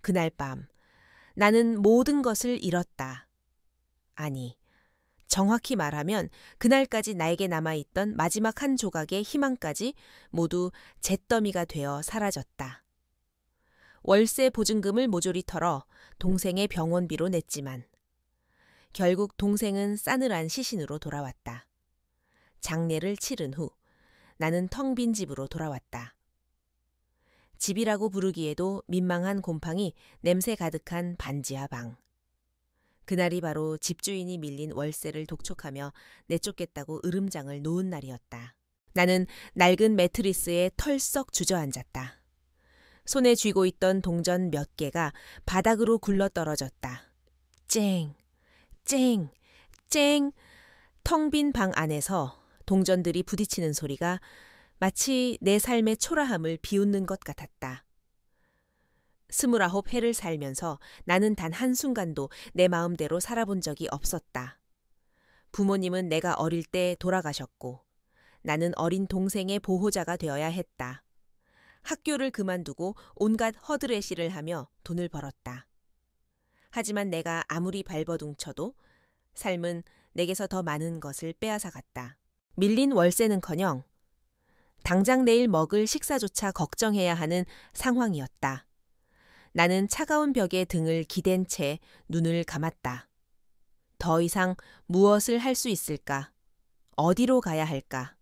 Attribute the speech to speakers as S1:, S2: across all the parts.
S1: 그날 밤 나는 모든 것을 잃었다. 아니, 정확히 말하면 그날까지 나에게 남아있던 마지막 한 조각의 희망까지 모두 잿더미가 되어 사라졌다. 월세 보증금을 모조리 털어 동생의 병원비로 냈지만 결국 동생은 싸늘한 시신으로 돌아왔다. 장례를 치른 후 나는 텅 빈 집으로 돌아왔다. 집이라고 부르기에도 민망한 곰팡이 냄새 가득한 반지하 방. 그날이 바로 집주인이 밀린 월세를 독촉하며 내쫓겠다고 으름장을 놓은 날이었다. 나는 낡은 매트리스에 털썩 주저앉았다. 손에 쥐고 있던 동전 몇 개가 바닥으로 굴러떨어졌다. 쨍, 쨍, 쨍. 텅 빈 방 안에서 동전들이 부딪히는 소리가 마치 내 삶의 초라함을 비웃는 것 같았다. 29해를 살면서 나는 단 한순간도 내 마음대로 살아본 적이 없었다. 부모님은 내가 어릴 때 돌아가셨고 나는 어린 동생의 보호자가 되어야 했다. 학교를 그만두고 온갖 허드렛일을 하며 돈을 벌었다. 하지만 내가 아무리 발버둥쳐도 삶은 내게서 더 많은 것을 빼앗아갔다. 밀린 월세는커녕 당장 내일 먹을 식사조차 걱정해야 하는 상황이었다. 나는 차가운 벽에 등을 기댄 채 눈을 감았다. 더 이상 무엇을 할 수 있을까? 어디로 가야 할까?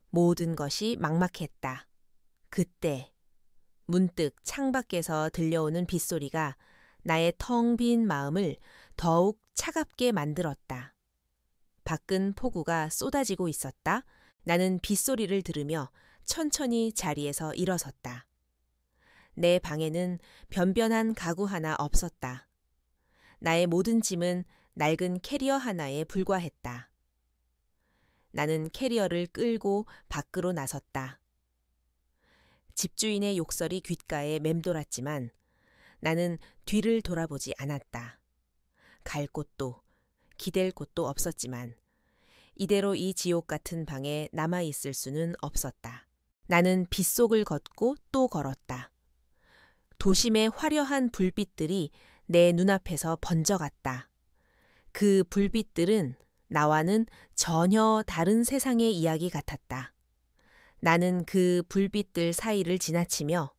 S1: 모든 것이 막막했다. 그때 문득 창밖에서 들려오는 빗소리가 나의 텅 빈 마음을 더욱 차갑게 만들었다. 밖은 폭우가 쏟아지고 있었다. 나는 빗소리를 들으며 천천히 자리에서 일어섰다. 내 방에는 변변한 가구 하나 없었다. 나의 모든 짐은 낡은 캐리어 하나에 불과했다. 나는 캐리어를 끌고 밖으로 나섰다. 집주인의 욕설이 귓가에 맴돌았지만 나는 뒤를 돌아보지 않았다. 갈 곳도 기댈 곳도 없었지만 이대로 이 지옥 같은 방에 남아있을 수는 없었다. 나는 빗속을 걷고 또 걸었다. 도심의 화려한 불빛들이 내 눈앞에서 번져갔다. 그 불빛들은 나와는 전혀 다른 세상의 이야기 같았다. 나는 그 불빛들 사이를 지나치며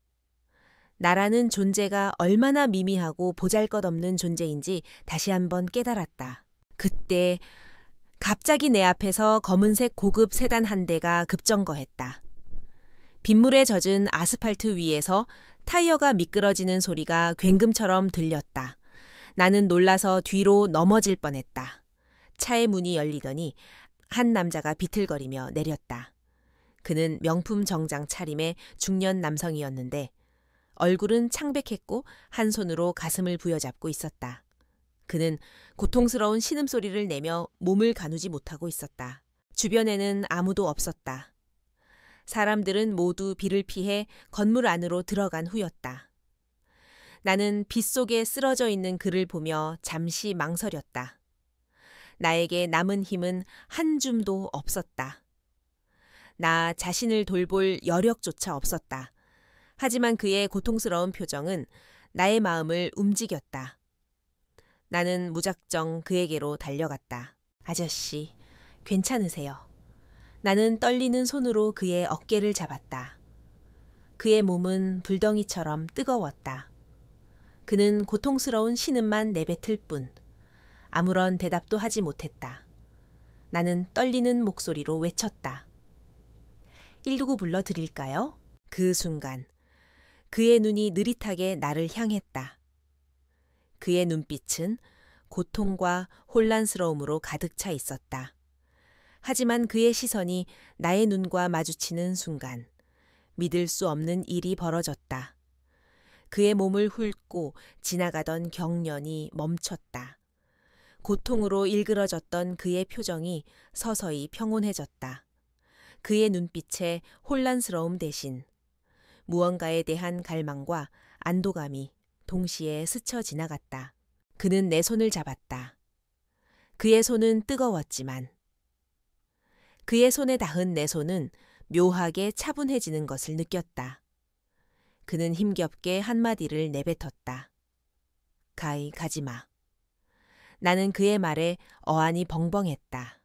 S1: 나라는 존재가 얼마나 미미하고 보잘것없는 존재인지 다시 한번 깨달았다. 그때 갑자기 내 앞에서 검은색 고급 세단 한 대가 급정거했다. 빗물에 젖은 아스팔트 위에서 타이어가 미끄러지는 소리가 굉금처럼 들렸다. 나는 놀라서 뒤로 넘어질 뻔했다. 차의 문이 열리더니 한 남자가 비틀거리며 내렸다. 그는 명품 정장 차림의 중년 남성이었는데 얼굴은 창백했고 한 손으로 가슴을 부여잡고 있었다. 그는 고통스러운 신음소리를 내며 몸을 가누지 못하고 있었다. 주변에는 아무도 없었다. 사람들은 모두 비를 피해 건물 안으로 들어간 후였다. 나는 빗속에 쓰러져 있는 그를 보며 잠시 망설였다. 나에게 남은 힘은 한 줌도 없었다. 나 자신을 돌볼 여력조차 없었다. 하지만 그의 고통스러운 표정은 나의 마음을 움직였다. 나는 무작정 그에게로 달려갔다. 아저씨, 괜찮으세요? 나는 떨리는 손으로 그의 어깨를 잡았다. 그의 몸은 불덩이처럼 뜨거웠다. 그는 고통스러운 신음만 내뱉을 뿐 아무런 대답도 하지 못했다. 나는 떨리는 목소리로 외쳤다. 119 불러드릴까요? 그 순간 그의 눈이 느릿하게 나를 향했다. 그의 눈빛은 고통과 혼란스러움으로 가득 차 있었다. 하지만 그의 시선이 나의 눈과 마주치는 순간 믿을 수 없는 일이 벌어졌다. 그의 몸을 훑고 지나가던 경련이 멈췄다. 고통으로 일그러졌던 그의 표정이 서서히 평온해졌다. 그의 눈빛에 혼란스러움 대신 무언가에 대한 갈망과 안도감이 동시에 스쳐 지나갔다. 그는 내 손을 잡았다. 그의 손은 뜨거웠지만 그의 손에 닿은 내 손은 묘하게 차분해지는 것을 느꼈다. 그는 힘겹게 한마디를 내뱉었다. 가까이 가지 마. 나는 그의 말에 어안이 벙벙했다.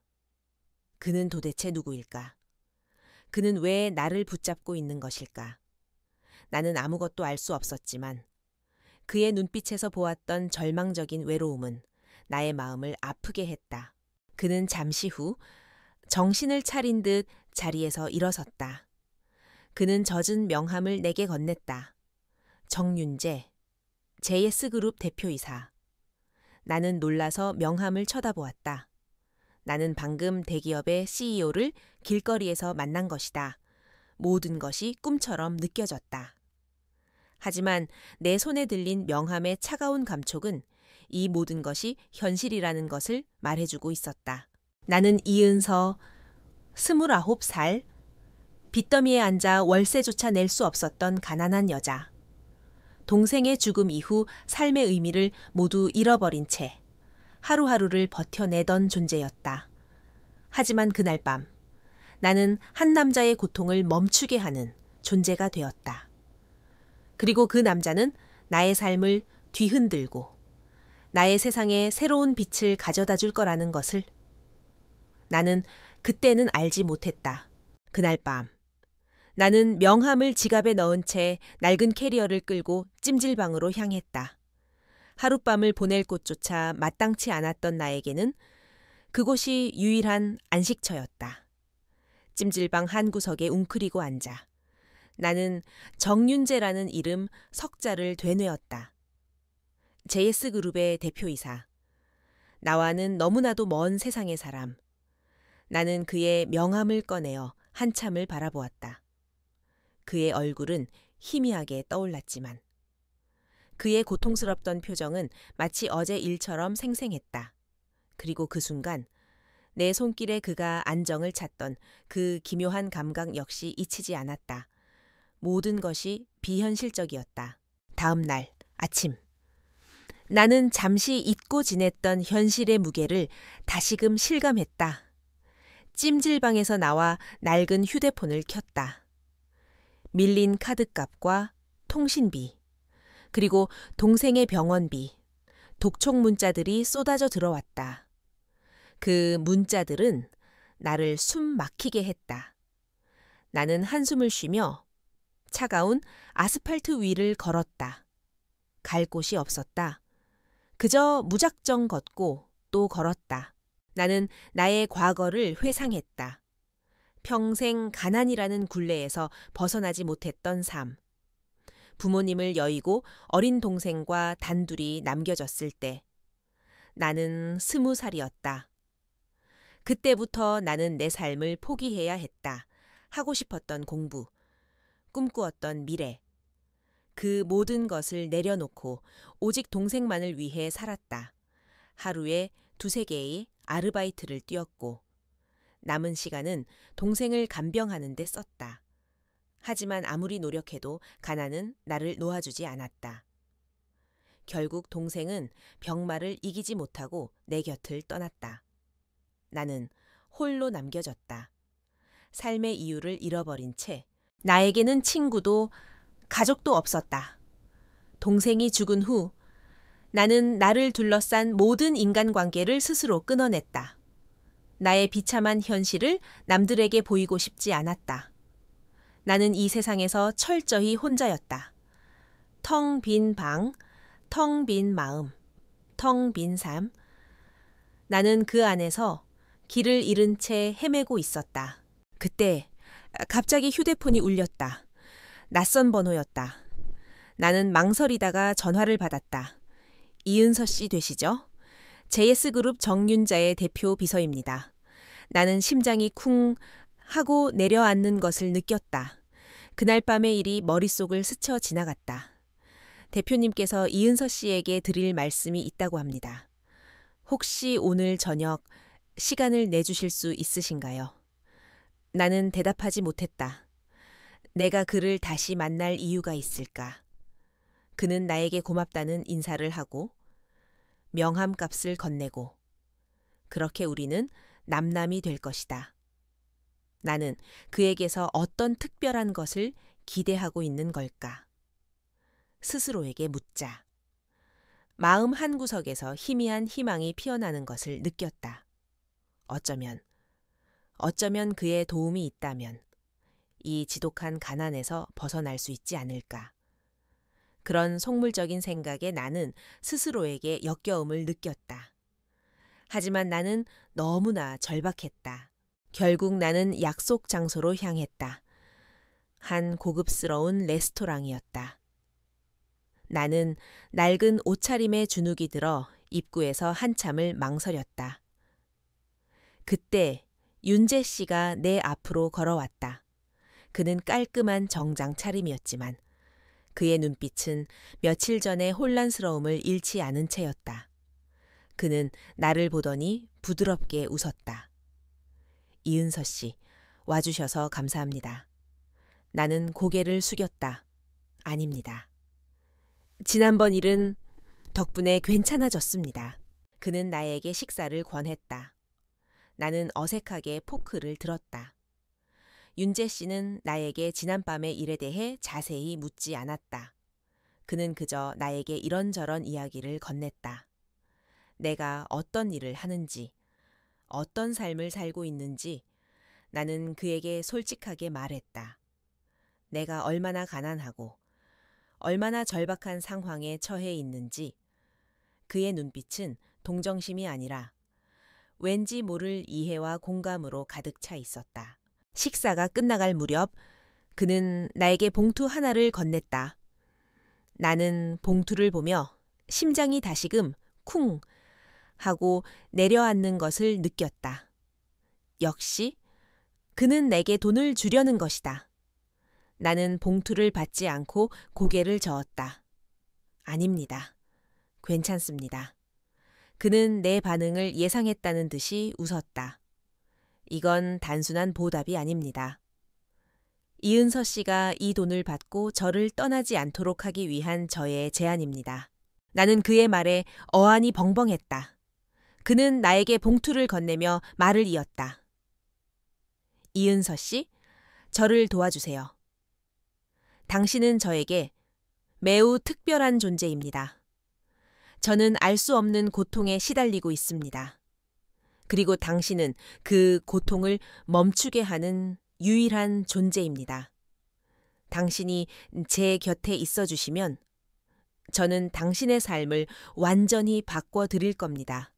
S1: 그는 도대체 누구일까? 그는 왜 나를 붙잡고 있는 것일까? 나는 아무것도 알 수 없었지만 그의 눈빛에서 보았던 절망적인 외로움은 나의 마음을 아프게 했다. 그는 잠시 후 정신을 차린 듯 자리에서 일어섰다. 그는 젖은 명함을 내게 건넸다. 정윤재, JS그룹 대표이사. 나는 놀라서 명함을 쳐다보았다. 나는 방금 대기업의 CEO를 길거리에서 만난 것이다. 모든 것이 꿈처럼 느껴졌다. 하지만 내 손에 들린 명함의 차가운 감촉은 이 모든 것이 현실이라는 것을 말해주고 있었다. 나는 이은서, 29살, 빚더미에 앉아 월세조차 낼 수 없었던 가난한 여자. 동생의 죽음 이후 삶의 의미를 모두 잃어버린 채 하루하루를 버텨내던 존재였다. 하지만 그날 밤 나는 한 남자의 고통을 멈추게 하는 존재가 되었다. 그리고 그 남자는 나의 삶을 뒤흔들고 나의 세상에 새로운 빛을 가져다 줄 거라는 것을 나는 그때는 알지 못했다. 그날 밤 나는 명함을 지갑에 넣은 채 낡은 캐리어를 끌고 찜질방으로 향했다. 하룻밤을 보낼 곳조차 마땅치 않았던 나에게는 그곳이 유일한 안식처였다. 찜질방 한 구석에 웅크리고 앉아 나는 정윤재라는 이름 석자를 되뇌었다. JS그룹의 대표이사. 나와는 너무나도 먼 세상의 사람. 나는 그의 명함을 꺼내어 한참을 바라보았다. 그의 얼굴은 희미하게 떠올랐지만 그의 고통스럽던 표정은 마치 어제 일처럼 생생했다. 그리고 그 순간 내 손길에 그가 안정을 찾던 그 기묘한 감각 역시 잊히지 않았다. 모든 것이 비현실적이었다. 다음 날 아침. 나는 잠시 잊고 지냈던 현실의 무게를 다시금 실감했다. 찜질방에서 나와 낡은 휴대폰을 켰다. 밀린 카드값과 통신비, 그리고 동생의 병원비, 독촉 문자들이 쏟아져 들어왔다. 그 문자들은 나를 숨 막히게 했다. 나는 한숨을 쉬며 차가운 아스팔트 위를 걸었다. 갈 곳이 없었다. 그저 무작정 걷고 또 걸었다. 나는 나의 과거를 회상했다. 평생 가난이라는 굴레에서 벗어나지 못했던 삶. 부모님을 여의고 어린 동생과 단둘이 남겨졌을 때 나는 20살이었다. 그때부터 나는 내 삶을 포기해야 했다. 하고 싶었던 공부, 꿈꾸었던 미래. 그 모든 것을 내려놓고 오직 동생만을 위해 살았다. 하루에 2~3개의 아르바이트를 뛰었고 남은 시간은 동생을 간병하는 데 썼다. 하지만 아무리 노력해도 가난은 나를 놓아주지 않았다. 결국 동생은 병마를 이기지 못하고 내 곁을 떠났다. 나는 홀로 남겨졌다. 삶의 이유를 잃어버린 채 나에게는 친구도 가족도 없었다. 동생이 죽은 후 나는 나를 둘러싼 모든 인간관계를 스스로 끊어냈다. 나의 비참한 현실을 남들에게 보이고 싶지 않았다. 나는 이 세상에서 철저히 혼자였다. 텅 빈 방, 텅 빈 마음, 텅 빈 삶. 나는 그 안에서 길을 잃은 채 헤매고 있었다. 그때 갑자기 휴대폰이 울렸다. 낯선 번호였다. 나는 망설이다가 전화를 받았다. 이은서 씨 되시죠? JS그룹 정윤자의 대표 비서입니다. 나는 심장이 쿵 하고 내려앉는 것을 느꼈다. 그날 밤의 일이 머릿속을 스쳐 지나갔다. 대표님께서 이은서 씨에게 드릴 말씀이 있다고 합니다. 혹시 오늘 저녁 시간을 내주실 수 있으신가요? 나는 대답하지 못했다. 내가 그를 다시 만날 이유가 있을까? 그는 나에게 고맙다는 인사를 하고 명함값을 건네고 그렇게 우리는 남남이 될 것이다. 나는 그에게서 어떤 특별한 것을 기대하고 있는 걸까? 스스로에게 묻자. 마음 한구석에서 희미한 희망이 피어나는 것을 느꼈다. 어쩌면 그의 도움이 있다면 이 지독한 가난에서 벗어날 수 있지 않을까. 그런 속물적인 생각에 나는 스스로에게 역겨움을 느꼈다. 하지만 나는 너무나 절박했다. 결국 나는 약속 장소로 향했다. 한 고급스러운 레스토랑이었다. 나는 낡은 옷차림에 주눅이 들어 입구에서 한참을 망설였다. 그때 윤재 씨가 내 앞으로 걸어왔다. 그는 깔끔한 정장 차림이었지만 그의 눈빛은 며칠 전의 혼란스러움을 잃지 않은 채였다. 그는 나를 보더니 부드럽게 웃었다. 이은서 씨, 와주셔서 감사합니다. 나는 고개를 숙였다. 아닙니다. 지난번 일은 덕분에 괜찮아졌습니다. 그는 나에게 식사를 권했다. 나는 어색하게 포크를 들었다. 윤재 씨는 나에게 지난밤의 일에 대해 자세히 묻지 않았다. 그는 그저 나에게 이런저런 이야기를 건넸다. 내가 어떤 일을 하는지, 어떤 삶을 살고 있는지 나는 그에게 솔직하게 말했다. 내가 얼마나 가난하고 얼마나 절박한 상황에 처해 있는지. 그의 눈빛은 동정심이 아니라 왠지 모를 이해와 공감으로 가득 차 있었다. 식사가 끝나갈 무렵 그는 나에게 봉투 하나를 건넸다. 나는 봉투를 보며 심장이 다시금 쿵 하고 내려앉는 것을 느꼈다. 역시 그는 내게 돈을 주려는 것이다. 나는 봉투를 받지 않고 고개를 저었다. 아닙니다. 괜찮습니다. 그는 내 반응을 예상했다는 듯이 웃었다. 이건 단순한 보답이 아닙니다. 이은서 씨가 이 돈을 받고 저를 떠나지 않도록 하기 위한 저의 제안입니다. 나는 그의 말에 어안이 벙벙했다. 그는 나에게 봉투를 건네며 말을 이었다. 이은서 씨, 저를 도와주세요. 당신은 저에게 매우 특별한 존재입니다. 저는 알 수 없는 고통에 시달리고 있습니다. 그리고 당신은 그 고통을 멈추게 하는 유일한 존재입니다. 당신이 제 곁에 있어 주시면 저는 당신의 삶을 완전히 바꿔드릴 겁니다.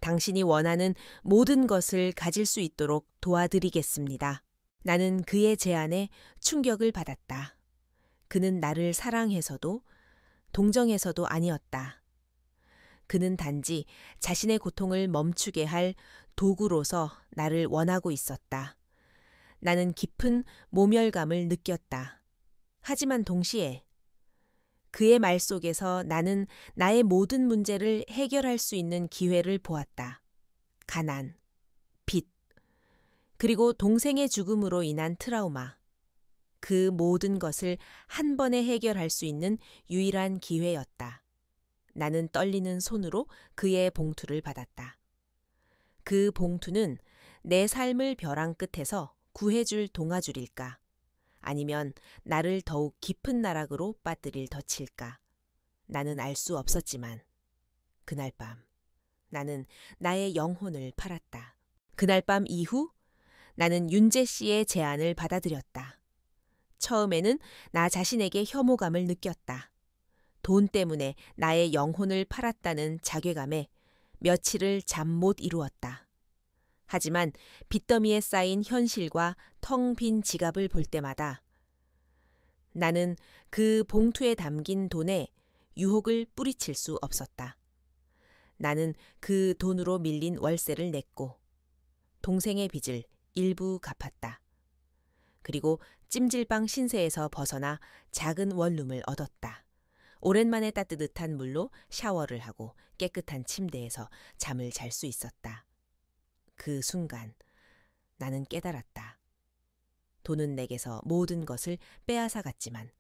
S1: 당신이 원하는 모든 것을 가질 수 있도록 도와드리겠습니다. 나는 그의 제안에 충격을 받았다. 그는 나를 사랑해서도 동정해서도 아니었다. 그는 단지 자신의 고통을 멈추게 할 도구로서 나를 원하고 있었다. 나는 깊은 모멸감을 느꼈다. 하지만 동시에 그의 말 속에서 나는 나의 모든 문제를 해결할 수 있는 기회를 보았다. 가난, 빚, 그리고 동생의 죽음으로 인한 트라우마. 그 모든 것을 한 번에 해결할 수 있는 유일한 기회였다. 나는 떨리는 손으로 그의 봉투를 받았다. 그 봉투는 내 삶을 벼랑 끝에서 구해줄 동아줄일까? 아니면 나를 더욱 깊은 나락으로 빠뜨릴 덫일까? 나는 알 수 없었지만 그날 밤 나는 나의 영혼을 팔았다. 그날 밤 이후 나는 윤재 씨의 제안을 받아들였다. 처음에는 나 자신에게 혐오감을 느꼈다. 돈 때문에 나의 영혼을 팔았다는 자괴감에 며칠을 잠 못 이루었다. 하지만 빚더미에 쌓인 현실과 텅 빈 지갑을 볼 때마다 나는 그 봉투에 담긴 돈에 유혹을 뿌리칠 수 없었다. 나는 그 돈으로 밀린 월세를 냈고 동생의 빚을 일부 갚았다. 그리고 찜질방 신세에서 벗어나 작은 원룸을 얻었다. 오랜만에 따뜻한 물로 샤워를 하고 깨끗한 침대에서 잠을 잘 수 있었다. 그 순간 나는 깨달았다. 돈은 내게서 모든 것을 빼앗아갔지만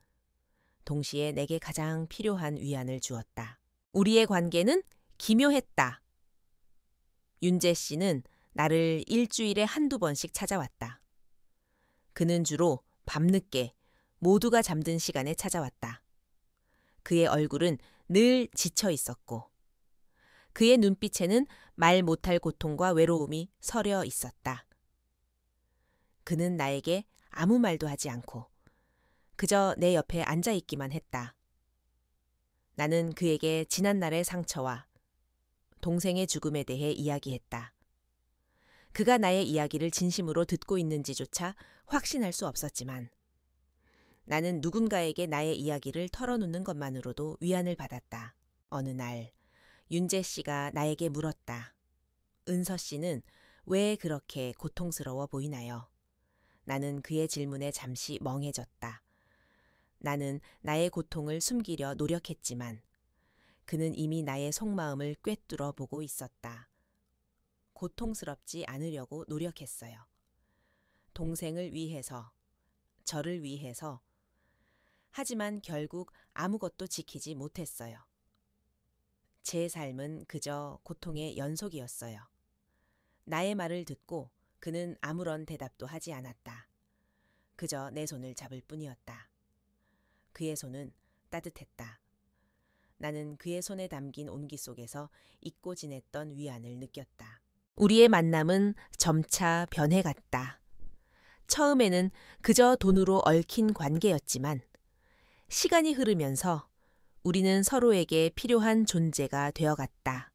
S1: 동시에 내게 가장 필요한 위안을 주었다. 우리의 관계는 기묘했다. 윤재 씨는 나를 일주일에 한두 번씩 찾아왔다. 그는 주로 밤늦게 모두가 잠든 시간에 찾아왔다. 그의 얼굴은 늘 지쳐 있었고 그의 눈빛에는 말 못할 고통과 외로움이 서려 있었다. 그는 나에게 아무 말도 하지 않고 그저 내 옆에 앉아 있기만 했다. 나는 그에게 지난날의 상처와 동생의 죽음에 대해 이야기했다. 그가 나의 이야기를 진심으로 듣고 있는지조차 확신할 수 없었지만 나는 누군가에게 나의 이야기를 털어놓는 것만으로도 위안을 받았다. 어느 날 윤재 씨가 나에게 물었다. 은서 씨는 왜 그렇게 고통스러워 보이나요? 나는 그의 질문에 잠시 멍해졌다. 나는 나의 고통을 숨기려 노력했지만 그는 이미 나의 속마음을 꿰뚫어 보고 있었다. 고통스럽지 않으려고 노력했어요. 동생을 위해서, 저를 위해서. 하지만 결국 아무것도 지키지 못했어요. 제 삶은 그저 고통의 연속이었어요. 나의 말을 듣고 그는 아무런 대답도 하지 않았다. 그저 내 손을 잡을 뿐이었다. 그의 손은 따뜻했다. 나는 그의 손에 담긴 온기 속에서 잊고 지냈던 위안을 느꼈다. 우리의 만남은 점차 변해갔다. 처음에는 그저 돈으로 얽힌 관계였지만 시간이 흐르면서 우리는 서로에게 필요한 존재가 되어갔다.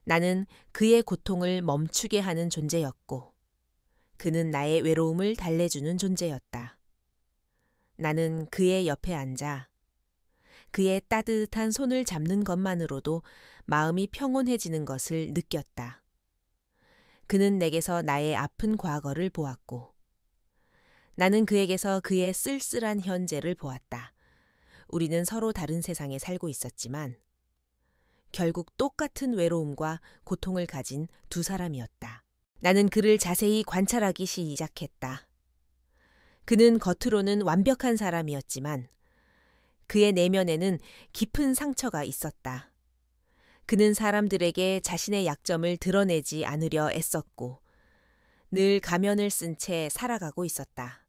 S1: 나는 그의 고통을 멈추게 하는 존재였고 그는 나의 외로움을 달래주는 존재였다. 나는 그의 옆에 앉아 그의 따뜻한 손을 잡는 것만으로도 마음이 평온해지는 것을 느꼈다. 그는 내게서 나의 아픈 과거를 보았고 나는 그에게서 그의 쓸쓸한 현재를 보았다. 우리는 서로 다른 세상에 살고 있었지만 결국 똑같은 외로움과 고통을 가진 두 사람이었다. 나는 그를 자세히 관찰하기 시작했다. 그는 겉으로는 완벽한 사람이었지만 그의 내면에는 깊은 상처가 있었다. 그는 사람들에게 자신의 약점을 드러내지 않으려 애썼고 늘 가면을 쓴 채 살아가고 있었다.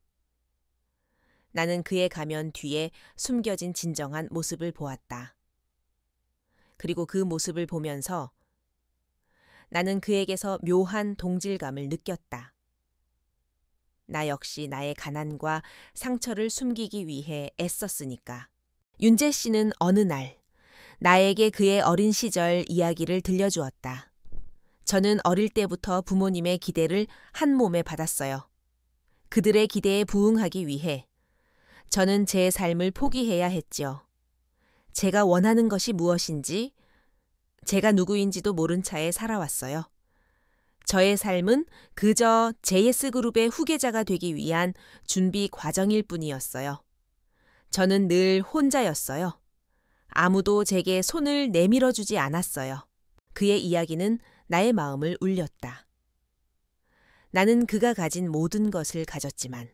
S1: 나는 그의 가면 뒤에 숨겨진 진정한 모습을 보았다. 그리고 그 모습을 보면서 나는 그에게서 묘한 동질감을 느꼈다. 나 역시 나의 가난과 상처를 숨기기 위해 애썼으니까. 윤재 씨는 어느 날 나에게 그의 어린 시절 이야기를 들려주었다. 저는 어릴 때부터 부모님의 기대를 한 몸에 받았어요. 그들의 기대에 부응하기 위해 저는 제 삶을 포기해야 했지요. 제가 원하는 것이 무엇인지, 제가 누구인지도 모른 차에 살아왔어요. 저의 삶은 그저 JS그룹의 후계자가 되기 위한 준비 과정일 뿐이었어요. 저는 늘 혼자였어요. 아무도 제게 손을 내밀어주지 않았어요. 그의 이야기는 나의 마음을 울렸다. 나는 그가 가진 모든 것을 가졌지만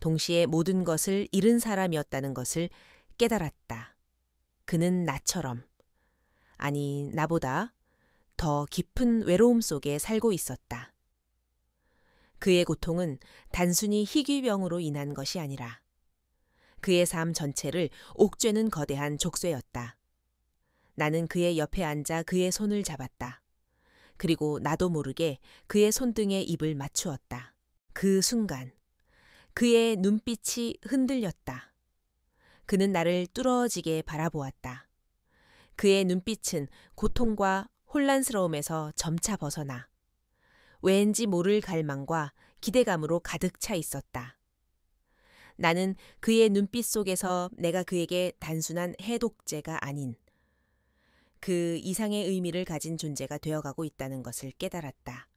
S1: 동시에 모든 것을 잃은 사람이었다는 것을 깨달았다. 그는 나처럼, 아니 나보다 더 깊은 외로움 속에 살고 있었다. 그의 고통은 단순히 희귀병으로 인한 것이 아니라 그의 삶 전체를 옥죄는 거대한 족쇄였다. 나는 그의 옆에 앉아 그의 손을 잡았다. 그리고 나도 모르게 그의 손등에 입을 맞추었다. 그 순간 그의 눈빛이 흔들렸다. 그는 나를 뚫어지게 바라보았다. 그의 눈빛은 고통과 혼란스러움에서 점차 벗어나 왠지 모를 갈망과 기대감으로 가득 차 있었다. 나는 그의 눈빛 속에서 내가 그에게 단순한 해독제가 아닌 그 이상의 의미를 가진 존재가 되어가고 있다는 것을 깨달았다.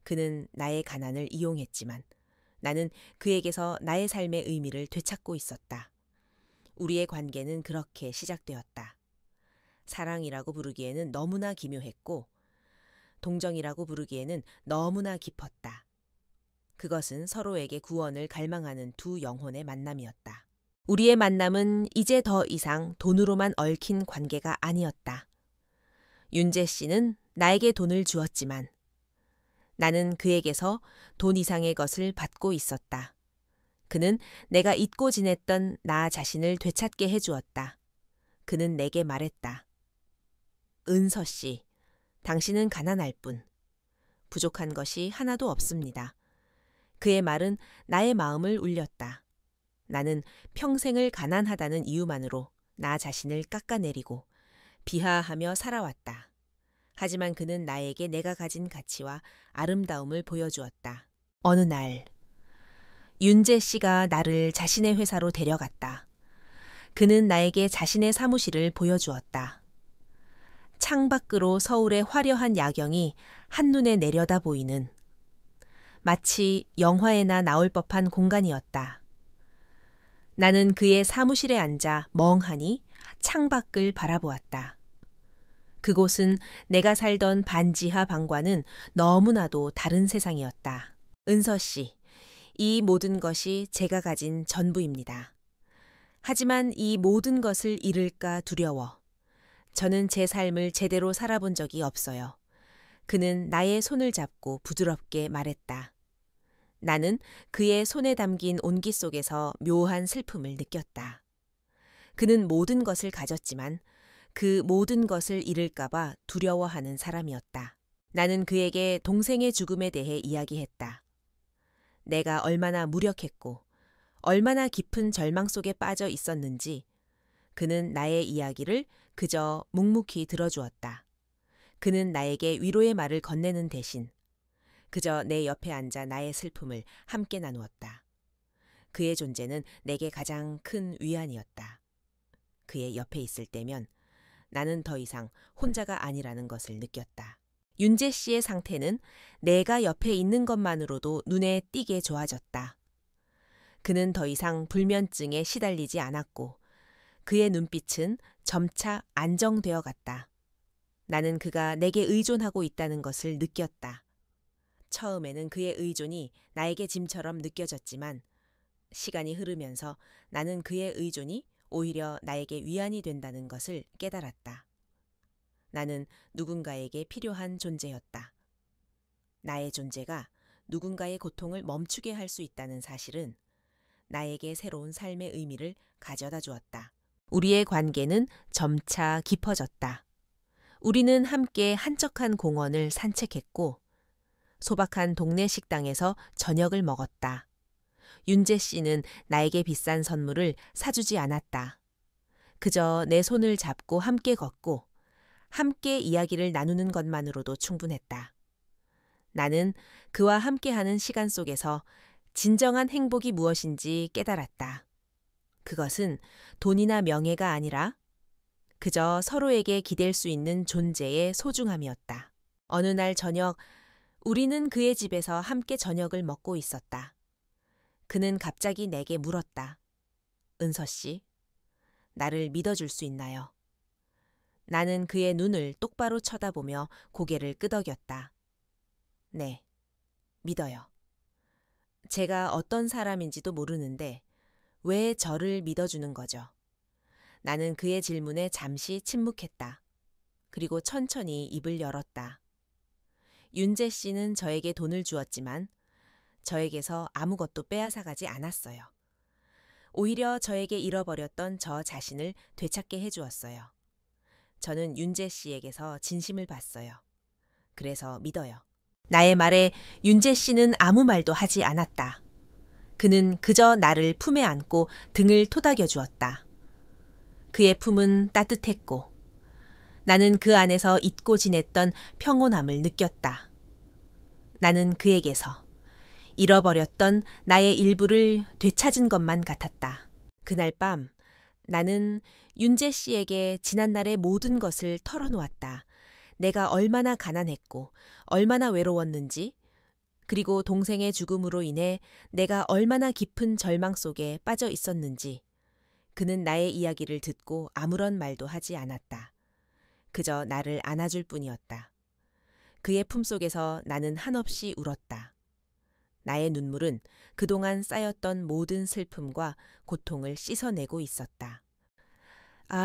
S1: 그는 나의 가난을 이용했지만 나는 그에게서 나의 삶의 의미를 되찾고 있었다. 우리의 관계는 그렇게 시작되었다. 사랑이라고 부르기에는 너무나 기묘했고 동정이라고 부르기에는 너무나 깊었다. 그것은 서로에게 구원을 갈망하는 두 영혼의 만남이었다. 우리의 만남은 이제 더 이상 돈으로만 얽힌 관계가 아니었다. 윤재 씨는 나에게 돈을 주었지만 나는 그에게서 돈 이상의 것을 받고 있었다. 그는 내가 잊고 지냈던 나 자신을 되찾게 해주었다. 그는 내게 말했다. 은서 씨, 당신은 가난할 뿐. 부족한 것이 하나도 없습니다. 그의 말은 나의 마음을 울렸다. 나는 평생을 가난하다는 이유만으로 나 자신을 깎아내리고 비하하며 살아왔다. 하지만 그는 나에게 내가 가진 가치와 아름다움을 보여주었다. 어느 날 윤재 씨가 나를 자신의 회사로 데려갔다. 그는 나에게 자신의 사무실을 보여주었다. 창밖으로 서울의 화려한 야경이 한눈에 내려다 보이는 마치 영화에나 나올 법한 공간이었다. 나는 그의 사무실에 앉아 멍하니 창밖을 바라보았다. 그곳은 내가 살던 반지하 방과는 너무나도 다른 세상이었다. 은서 씨, 이 모든 것이 제가 가진 전부입니다. 하지만 이 모든 것을 잃을까 두려워. 저는 제 삶을 제대로 살아본 적이 없어요. 그는 나의 손을 잡고 부드럽게 말했다. 나는 그의 손에 담긴 온기 속에서 묘한 슬픔을 느꼈다. 그는 모든 것을 가졌지만 그 모든 것을 잃을까봐 두려워하는 사람이었다. 나는 그에게 동생의 죽음에 대해 이야기했다. 내가 얼마나 무력했고 얼마나 깊은 절망 속에 빠져 있었는지 그는 나의 이야기를 그저 묵묵히 들어주었다. 그는 나에게 위로의 말을 건네는 대신 그저 내 옆에 앉아 나의 슬픔을 함께 나누었다. 그의 존재는 내게 가장 큰 위안이었다. 그의 옆에 있을 때면 나는 더 이상 혼자가 아니라는 것을 느꼈다. 윤재 씨의 상태는 내가 옆에 있는 것만으로도 눈에 띄게 좋아졌다. 그는 더 이상 불면증에 시달리지 않았고 그의 눈빛은 점차 안정되어 갔다. 나는 그가 내게 의존하고 있다는 것을 느꼈다. 처음에는 그의 의존이 나에게 짐처럼 느껴졌지만 시간이 흐르면서 나는 그의 의존이 오히려 나에게 위안이 된다는 것을 깨달았다. 나는 누군가에게 필요한 존재였다. 나의 존재가 누군가의 고통을 멈추게 할 수 있다는 사실은 나에게 새로운 삶의 의미를 가져다 주었다. 우리의 관계는 점차 깊어졌다. 우리는 함께 한적한 공원을 산책했고 소박한 동네 식당에서 저녁을 먹었다. 윤재 씨는 나에게 비싼 선물을 사주지 않았다. 그저 내 손을 잡고 함께 걷고 함께 이야기를 나누는 것만으로도 충분했다. 나는 그와 함께하는 시간 속에서 진정한 행복이 무엇인지 깨달았다. 그것은 돈이나 명예가 아니라 그저 서로에게 기댈 수 있는 존재의 소중함이었다. 어느 날 저녁 우리는 그의 집에서 함께 저녁을 먹고 있었다. 그는 갑자기 내게 물었다. 은서 씨, 나를 믿어줄 수 있나요? 나는 그의 눈을 똑바로 쳐다보며 고개를 끄덕였다. 네, 믿어요. 제가 어떤 사람인지도 모르는데 왜 저를 믿어주는 거죠? 나는 그의 질문에 잠시 침묵했다. 그리고 천천히 입을 열었다. 윤재 씨는 저에게 돈을 주었지만 저에게서 아무것도 빼앗아가지 않았어요. 오히려 저에게 잃어버렸던 저 자신을 되찾게 해주었어요. 저는 윤재 씨에게서 진심을 봤어요. 그래서 믿어요. 나의 말에 윤재 씨는 아무 말도 하지 않았다. 그는 그저 나를 품에 안고 등을 토닥여 주었다. 그의 품은 따뜻했고 나는 그 안에서 잊고 지냈던 평온함을 느꼈다. 나는 그에게서 잃어버렸던 나의 일부를 되찾은 것만 같았다. 그날 밤 나는 윤재 씨에게 지난날의 모든 것을 털어놓았다. 내가 얼마나 가난했고 얼마나 외로웠는지 그리고 동생의 죽음으로 인해 내가 얼마나 깊은 절망 속에 빠져 있었는지 그는 나의 이야기를 듣고 아무런 말도 하지 않았다. 그저 나를 안아줄 뿐이었다. 그의 품속에서 나는 한없이 울었다. 나의 눈물은 그동안 쌓였던 모든 슬픔과 고통을 씻어내고 있었다.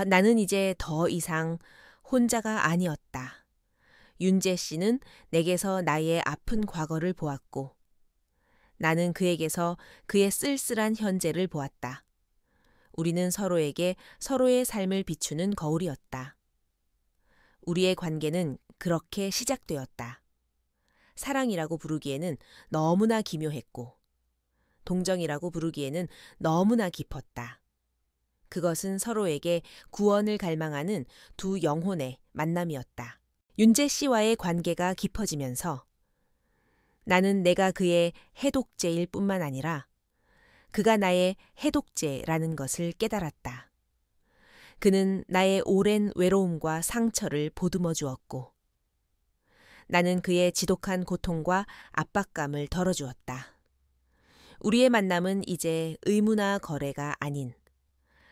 S1: 나는 이제 더 이상 혼자가 아니었다. 윤재 씨는 내게서 나의 아픈 과거를 보았고 나는 그에게서 그의 쓸쓸한 현재를 보았다. 우리는 서로에게 서로의 삶을 비추는 거울이었다. 우리의 관계는 그렇게 시작되었다. 사랑이라고 부르기에는 너무나 기묘했고, 동정이라고 부르기에는 너무나 깊었다. 그것은 서로에게 구원을 갈망하는 두 영혼의 만남이었다. 윤재 씨와의 관계가 깊어지면서 나는 내가 그의 해독제일 뿐만 아니라 그가 나의 해독제라는 것을 깨달았다. 그는 나의 오랜 외로움과 상처를 보듬어 주었고, 나는 그의 지독한 고통과 압박감을 덜어주었다. 우리의 만남은 이제 의무나 거래가 아닌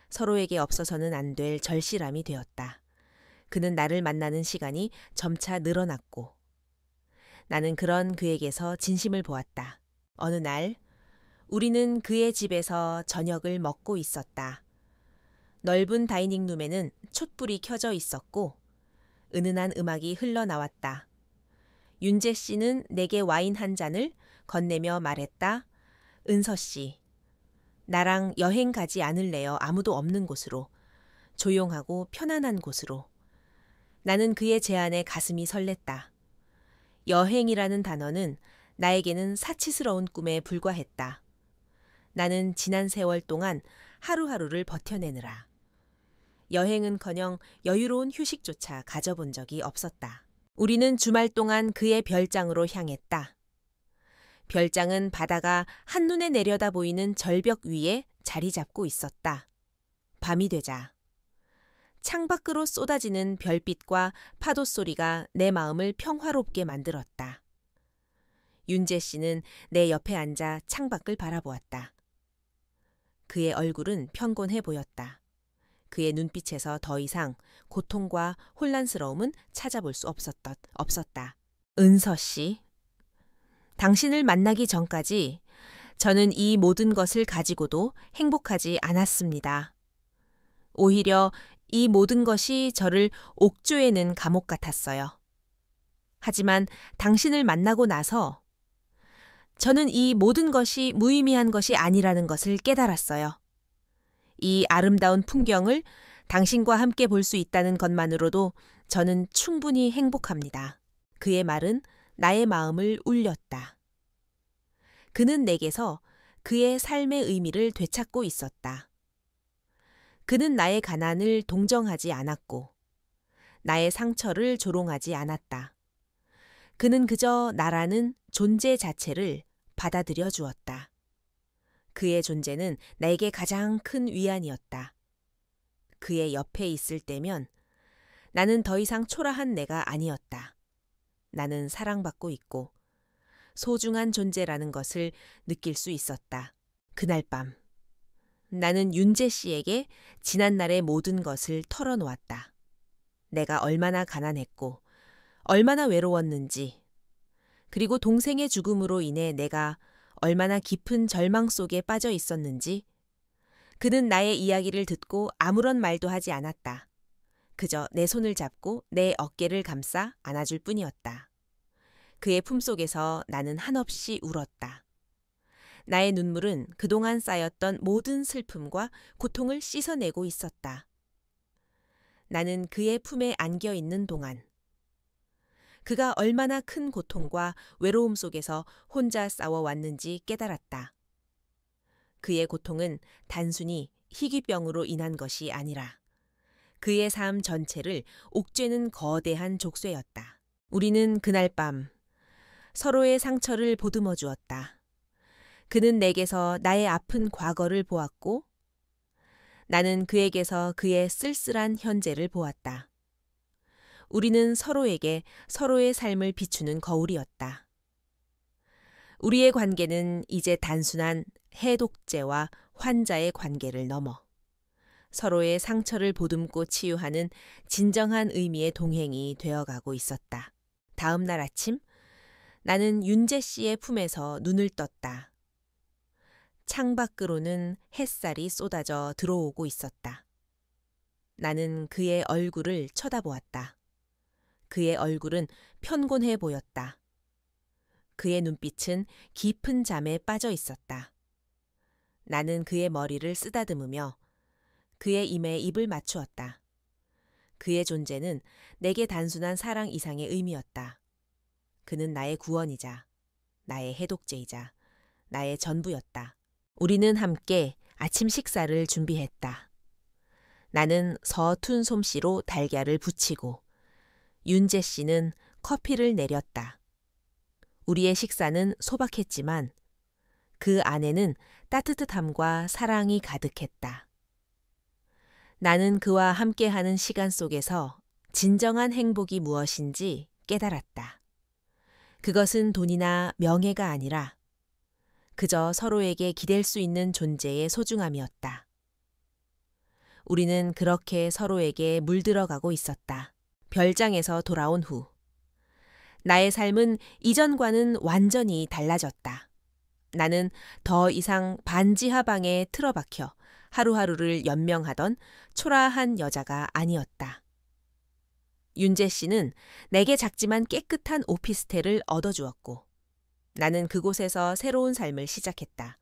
S1: 서로에게 없어서는 안 될 절실함이 되었다. 그는 나를 만나는 시간이 점차 늘어났고, 나는 그런 그에게서 진심을 보았다. 어느 날 우리는 그의 집에서 저녁을 먹고 있었다. 넓은 다이닝룸에는 촛불이 켜져 있었고 은은한 음악이 흘러나왔다. 윤재 씨는 내게 와인 한 잔을 건네며 말했다. 은서 씨, 나랑 여행 가지 않을래요? 아무도 없는 곳으로. 조용하고 편안한 곳으로. 나는 그의 제안에 가슴이 설렜다. 여행이라는 단어는 나에게는 사치스러운 꿈에 불과했다. 나는 지난 세월 동안 하루하루를 버텨내느라 여행은커녕 여유로운 휴식조차 가져본 적이 없었다. 우리는 주말 동안 그의 별장으로 향했다. 별장은 바다가 한눈에 내려다 보이는 절벽 위에 자리 잡고 있었다. 밤이 되자 창밖으로 쏟아지는 별빛과 파도 소리가 내 마음을 평화롭게 만들었다. 윤재 씨는 내 옆에 앉아 창밖을 바라보았다. 그의 얼굴은 평온해 보였다. 그의 눈빛에서 더 이상 고통과 혼란스러움은 찾아볼 수 없었다. 은서 씨, 당신을 만나기 전까지 저는 이 모든 것을 가지고도 행복하지 않았습니다. 오히려 이 모든 것이 저를 옥조에는 감옥 같았어요. 하지만 당신을 만나고 나서 저는 이 모든 것이 무의미한 것이 아니라는 것을 깨달았어요. 이 아름다운 풍경을 당신과 함께 볼 수 있다는 것만으로도 저는 충분히 행복합니다. 그의 말은 나의 마음을 울렸다. 그는 내게서 그의 삶의 의미를 되찾고 있었다. 그는 나의 가난을 동정하지 않았고 나의 상처를 조롱하지 않았다. 그는 그저 나라는 존재 자체를 받아들여 주었다. 그의 존재는 나에게 가장 큰 위안이었다. 그의 옆에 있을 때면 나는 더 이상 초라한 내가 아니었다. 나는 사랑받고 있고 소중한 존재라는 것을 느낄 수 있었다. 그날 밤 나는 윤재 씨에게 지난날의 모든 것을 털어놓았다. 내가 얼마나 가난했고 얼마나 외로웠는지, 그리고 동생의 죽음으로 인해 내가 얼마나 깊은 절망 속에 빠져 있었는지. 그는 나의 이야기를 듣고 아무런 말도 하지 않았다. 그저 내 손을 잡고 내 어깨를 감싸 안아줄 뿐이었다. 그의 품속에서 나는 한없이 울었다. 나의 눈물은 그동안 쌓였던 모든 슬픔과 고통을 씻어내고 있었다. 나는 그의 품에 안겨 있는 동안 그가 얼마나 큰 고통과 외로움 속에서 혼자 싸워왔는지 깨달았다. 그의 고통은 단순히 희귀병으로 인한 것이 아니라 그의 삶 전체를 옥죄는 거대한 족쇄였다. 우리는 그날 밤 서로의 상처를 보듬어 주었다. 그는 내게서 나의 아픈 과거를 보았고 나는 그에게서 그의 쓸쓸한 현재를 보았다. 우리는 서로에게 서로의 삶을 비추는 거울이었다. 우리의 관계는 이제 단순한 해독제와 환자의 관계를 넘어 서로의 상처를 보듬고 치유하는 진정한 의미의 동행이 되어가고 있었다. 다음 날 아침 나는 윤재 씨의 품에서 눈을 떴다. 창밖으로는 햇살이 쏟아져 들어오고 있었다. 나는 그의 얼굴을 쳐다보았다. 그의 얼굴은 편곤해 보였다. 그의 눈빛은 깊은 잠에 빠져 있었다. 나는 그의 머리를 쓰다듬으며 그의 임에 입을 맞추었다. 그의 존재는 내게 단순한 사랑 이상의 의미였다. 그는 나의 구원이자 나의 해독제이자 나의 전부였다. 우리는 함께 아침 식사를 준비했다. 나는 서툰 솜씨로 달걀을 부치고 윤재 씨는 커피를 내렸다. 우리의 식사는 소박했지만 그 안에는 따뜻함과 사랑이 가득했다. 나는 그와 함께하는 시간 속에서 진정한 행복이 무엇인지 깨달았다. 그것은 돈이나 명예가 아니라 그저 서로에게 기댈 수 있는 존재의 소중함이었다. 우리는 그렇게 서로에게 물들어가고 있었다. 별장에서 돌아온 후 나의 삶은 이전과는 완전히 달라졌다. 나는 더 이상 반지하방에 틀어박혀 하루하루를 연명하던 초라한 여자가 아니었다. 윤재 씨는 내게 작지만 깨끗한 오피스텔을 얻어주었고 나는 그곳에서 새로운 삶을 시작했다.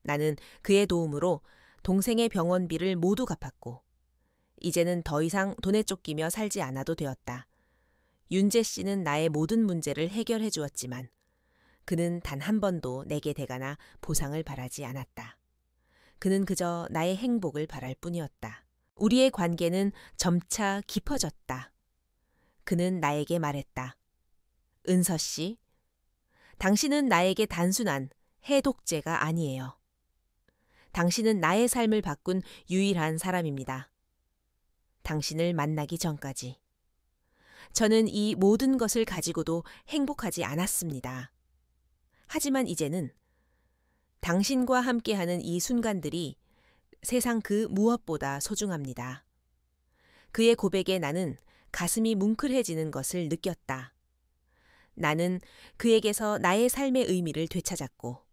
S1: 나는 그의 도움으로 동생의 병원비를 모두 갚았고 이제는 더 이상 돈에 쫓기며 살지 않아도 되었다. 윤재 씨는 나의 모든 문제를 해결해 주었지만 그는 단 한 번도 내게 대가나 보상을 바라지 않았다. 그는 그저 나의 행복을 바랄 뿐이었다. 우리의 관계는 점차 깊어졌다. 그는 나에게 말했다. 은서 씨, 당신은 나에게 단순한 해독제가 아니에요. 당신은 나의 삶을 바꾼 유일한 사람입니다. 당신을 만나기 전까지. 저는 이 모든 것을 가지고도 행복하지 않았습니다. 하지만 이제는 당신과 함께하는 이 순간들이 세상 그 무엇보다 소중합니다. 그의 고백에 나는 가슴이 뭉클해지는 것을 느꼈다. 나는 그에게서 나의 삶의 의미를 되찾았고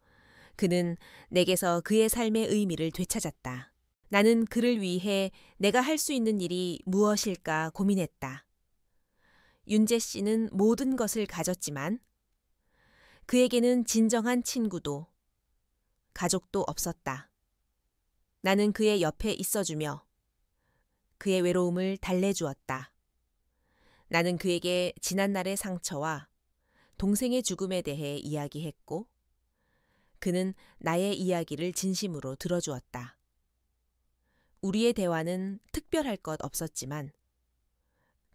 S1: 그는 내게서 그의 삶의 의미를 되찾았다. 나는 그를 위해 내가 할 수 있는 일이 무엇일까 고민했다. 윤재 씨는 모든 것을 가졌지만 그에게는 진정한 친구도 가족도 없었다. 나는 그의 옆에 있어주며 그의 외로움을 달래주었다. 나는 그에게 지난날의 상처와 동생의 죽음에 대해 이야기했고 그는 나의 이야기를 진심으로 들어주었다. 우리의 대화는 특별할 것 없었지만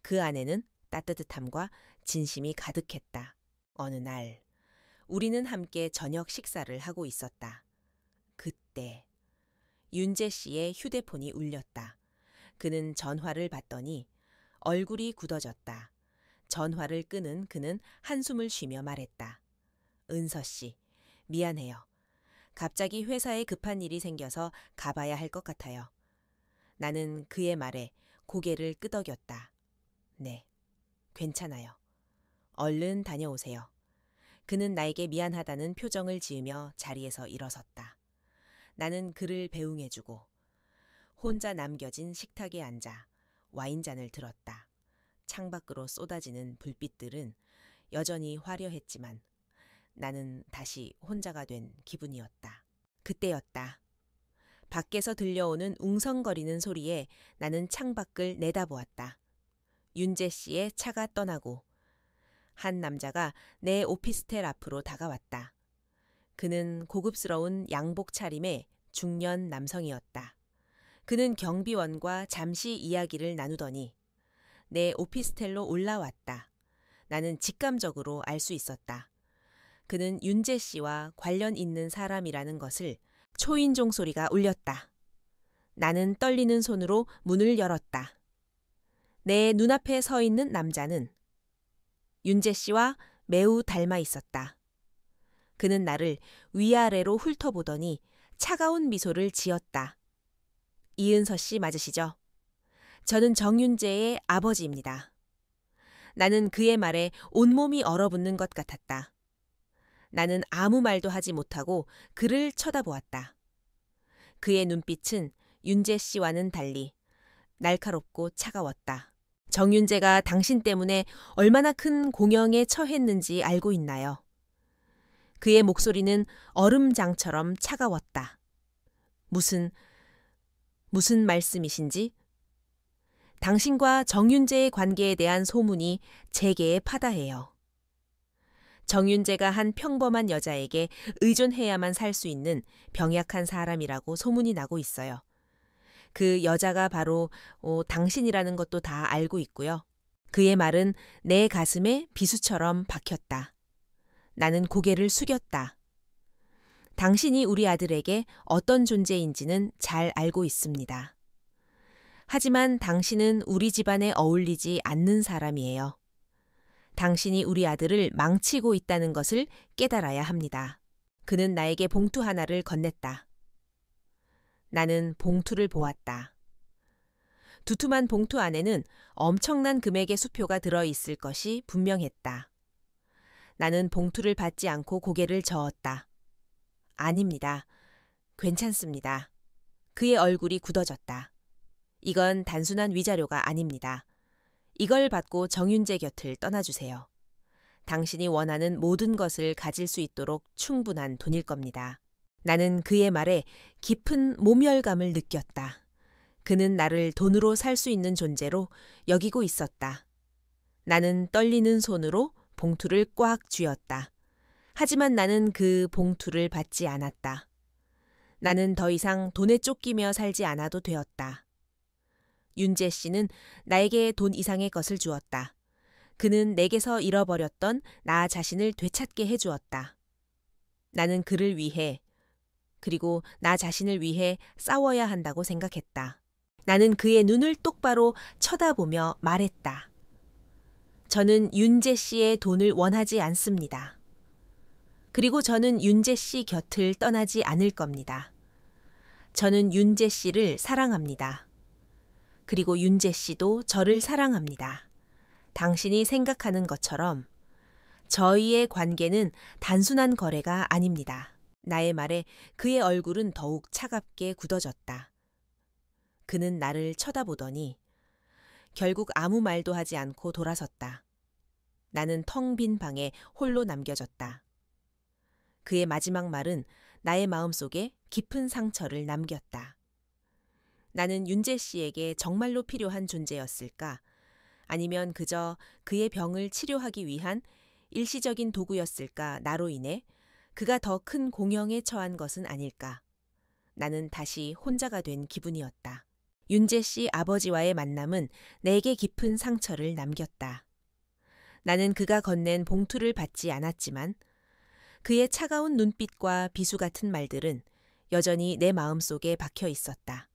S1: 그 안에는 따뜻함과 진심이 가득했다. 어느 날 우리는 함께 저녁 식사를 하고 있었다. 그때 윤재 씨의 휴대폰이 울렸다. 그는 전화를 받더니 얼굴이 굳어졌다. 전화를 끄는 그는 한숨을 쉬며 말했다. 은서 씨, 미안해요. 갑자기 회사에 급한 일이 생겨서 가봐야 할 것 같아요. 나는 그의 말에 고개를 끄덕였다. 네, 괜찮아요. 얼른 다녀오세요. 그는 나에게 미안하다는 표정을 지으며 자리에서 일어섰다. 나는 그를 배웅해주고 혼자 남겨진 식탁에 앉아 와인잔을 들었다. 창밖으로 쏟아지는 불빛들은 여전히 화려했지만 나는 다시 혼자가 된 기분이었다. 그때였다. 밖에서 들려오는 웅성거리는 소리에 나는 창밖을 내다보았다. 윤재 씨의 차가 떠나고 한 남자가 내 오피스텔 앞으로 다가왔다. 그는 고급스러운 양복 차림의 중년 남성이었다. 그는 경비원과 잠시 이야기를 나누더니 내 오피스텔로 올라왔다. 나는 직감적으로 알 수 있었다. 그는 윤재 씨와 관련 있는 사람이라는 것을. 초인종 소리가 울렸다. 나는 떨리는 손으로 문을 열었다. 내 눈앞에 서 있는 남자는 윤재 씨와 매우 닮아 있었다. 그는 나를 위아래로 훑어보더니 차가운 미소를 지었다. 이은서 씨 맞으시죠? 저는 정윤재의 아버지입니다. 나는 그의 말에 온몸이 얼어붙는 것 같았다. 나는 아무 말도 하지 못하고 그를 쳐다보았다. 그의 눈빛은 윤재 씨와는 달리 날카롭고 차가웠다. 정윤재가 당신 때문에 얼마나 큰 공영에 처했는지 알고 있나요? 그의 목소리는 얼음장처럼 차가웠다. 무슨 무슨 말씀이신지? 당신과 정윤재의 관계에 대한 소문이 제게에 파다해요. 정윤재가 한 평범한 여자에게 의존해야만 살 수 있는 병약한 사람이라고 소문이 나고 있어요. 그 여자가 바로 당신이라는 것도 다 알고 있고요. 그의 말은 내 가슴에 비수처럼 박혔다. 나는 고개를 숙였다. 당신이 우리 아들에게 어떤 존재인지는 잘 알고 있습니다. 하지만 당신은 우리 집안에 어울리지 않는 사람이에요. 당신이 우리 아들을 망치고 있다는 것을 깨달아야 합니다. 그는 나에게 봉투 하나를 건넸다. 나는 봉투를 보았다. 두툼한 봉투 안에는 엄청난 금액의 수표가 들어있을 것이 분명했다. 나는 봉투를 받지 않고 고개를 저었다. 아닙니다. 괜찮습니다. 그의 얼굴이 굳어졌다. 이건 단순한 위자료가 아닙니다. 이걸 받고 정윤재 곁을 떠나주세요. 당신이 원하는 모든 것을 가질 수 있도록 충분한 돈일 겁니다. 나는 그의 말에 깊은 모멸감을 느꼈다. 그는 나를 돈으로 살 수 있는 존재로 여기고 있었다. 나는 떨리는 손으로 봉투를 꽉 쥐었다. 하지만 나는 그 봉투를 받지 않았다. 나는 더 이상 돈에 쫓기며 살지 않아도 되었다. 윤재 씨는 나에게 돈 이상의 것을 주었다. 그는 내게서 잃어버렸던 나 자신을 되찾게 해주었다. 나는 그를 위해, 그리고 나 자신을 위해 싸워야 한다고 생각했다. 나는 그의 눈을 똑바로 쳐다보며 말했다. 저는 윤재 씨의 돈을 원하지 않습니다. 그리고 저는 윤재 씨 곁을 떠나지 않을 겁니다. 저는 윤재 씨를 사랑합니다. 그리고 윤재 씨도 저를 사랑합니다. 당신이 생각하는 것처럼 저희의 관계는 단순한 거래가 아닙니다. 나의 말에 그의 얼굴은 더욱 차갑게 굳어졌다. 그는 나를 쳐다보더니 결국 아무 말도 하지 않고 돌아섰다. 나는 텅 빈 방에 홀로 남겨졌다. 그의 마지막 말은 나의 마음속에 깊은 상처를 남겼다. 나는 윤재 씨에게 정말로 필요한 존재였을까? 아니면 그저 그의 병을 치료하기 위한 일시적인 도구였을까? 나로 인해 그가 더 큰 공형에 처한 것은 아닐까? 나는 다시 혼자가 된 기분이었다. 윤재 씨 아버지와의 만남은 내게 깊은 상처를 남겼다. 나는 그가 건넨 봉투를 받지 않았지만 그의 차가운 눈빛과 비수 같은 말들은 여전히 내 마음속에 박혀 있었다.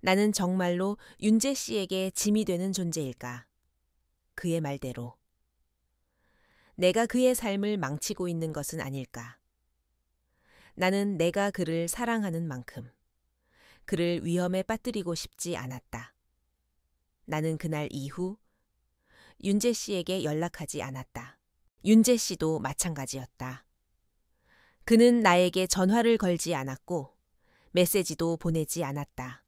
S1: 나는 정말로 윤재 씨에게 짐이 되는 존재일까? 그의 말대로. 내가 그의 삶을 망치고 있는 것은 아닐까? 나는 내가 그를 사랑하는 만큼 그를 위험에 빠뜨리고 싶지 않았다. 나는 그날 이후 윤재 씨에게 연락하지 않았다. 윤재 씨도 마찬가지였다. 그는 나에게 전화를 걸지 않았고 메시지도 보내지 않았다.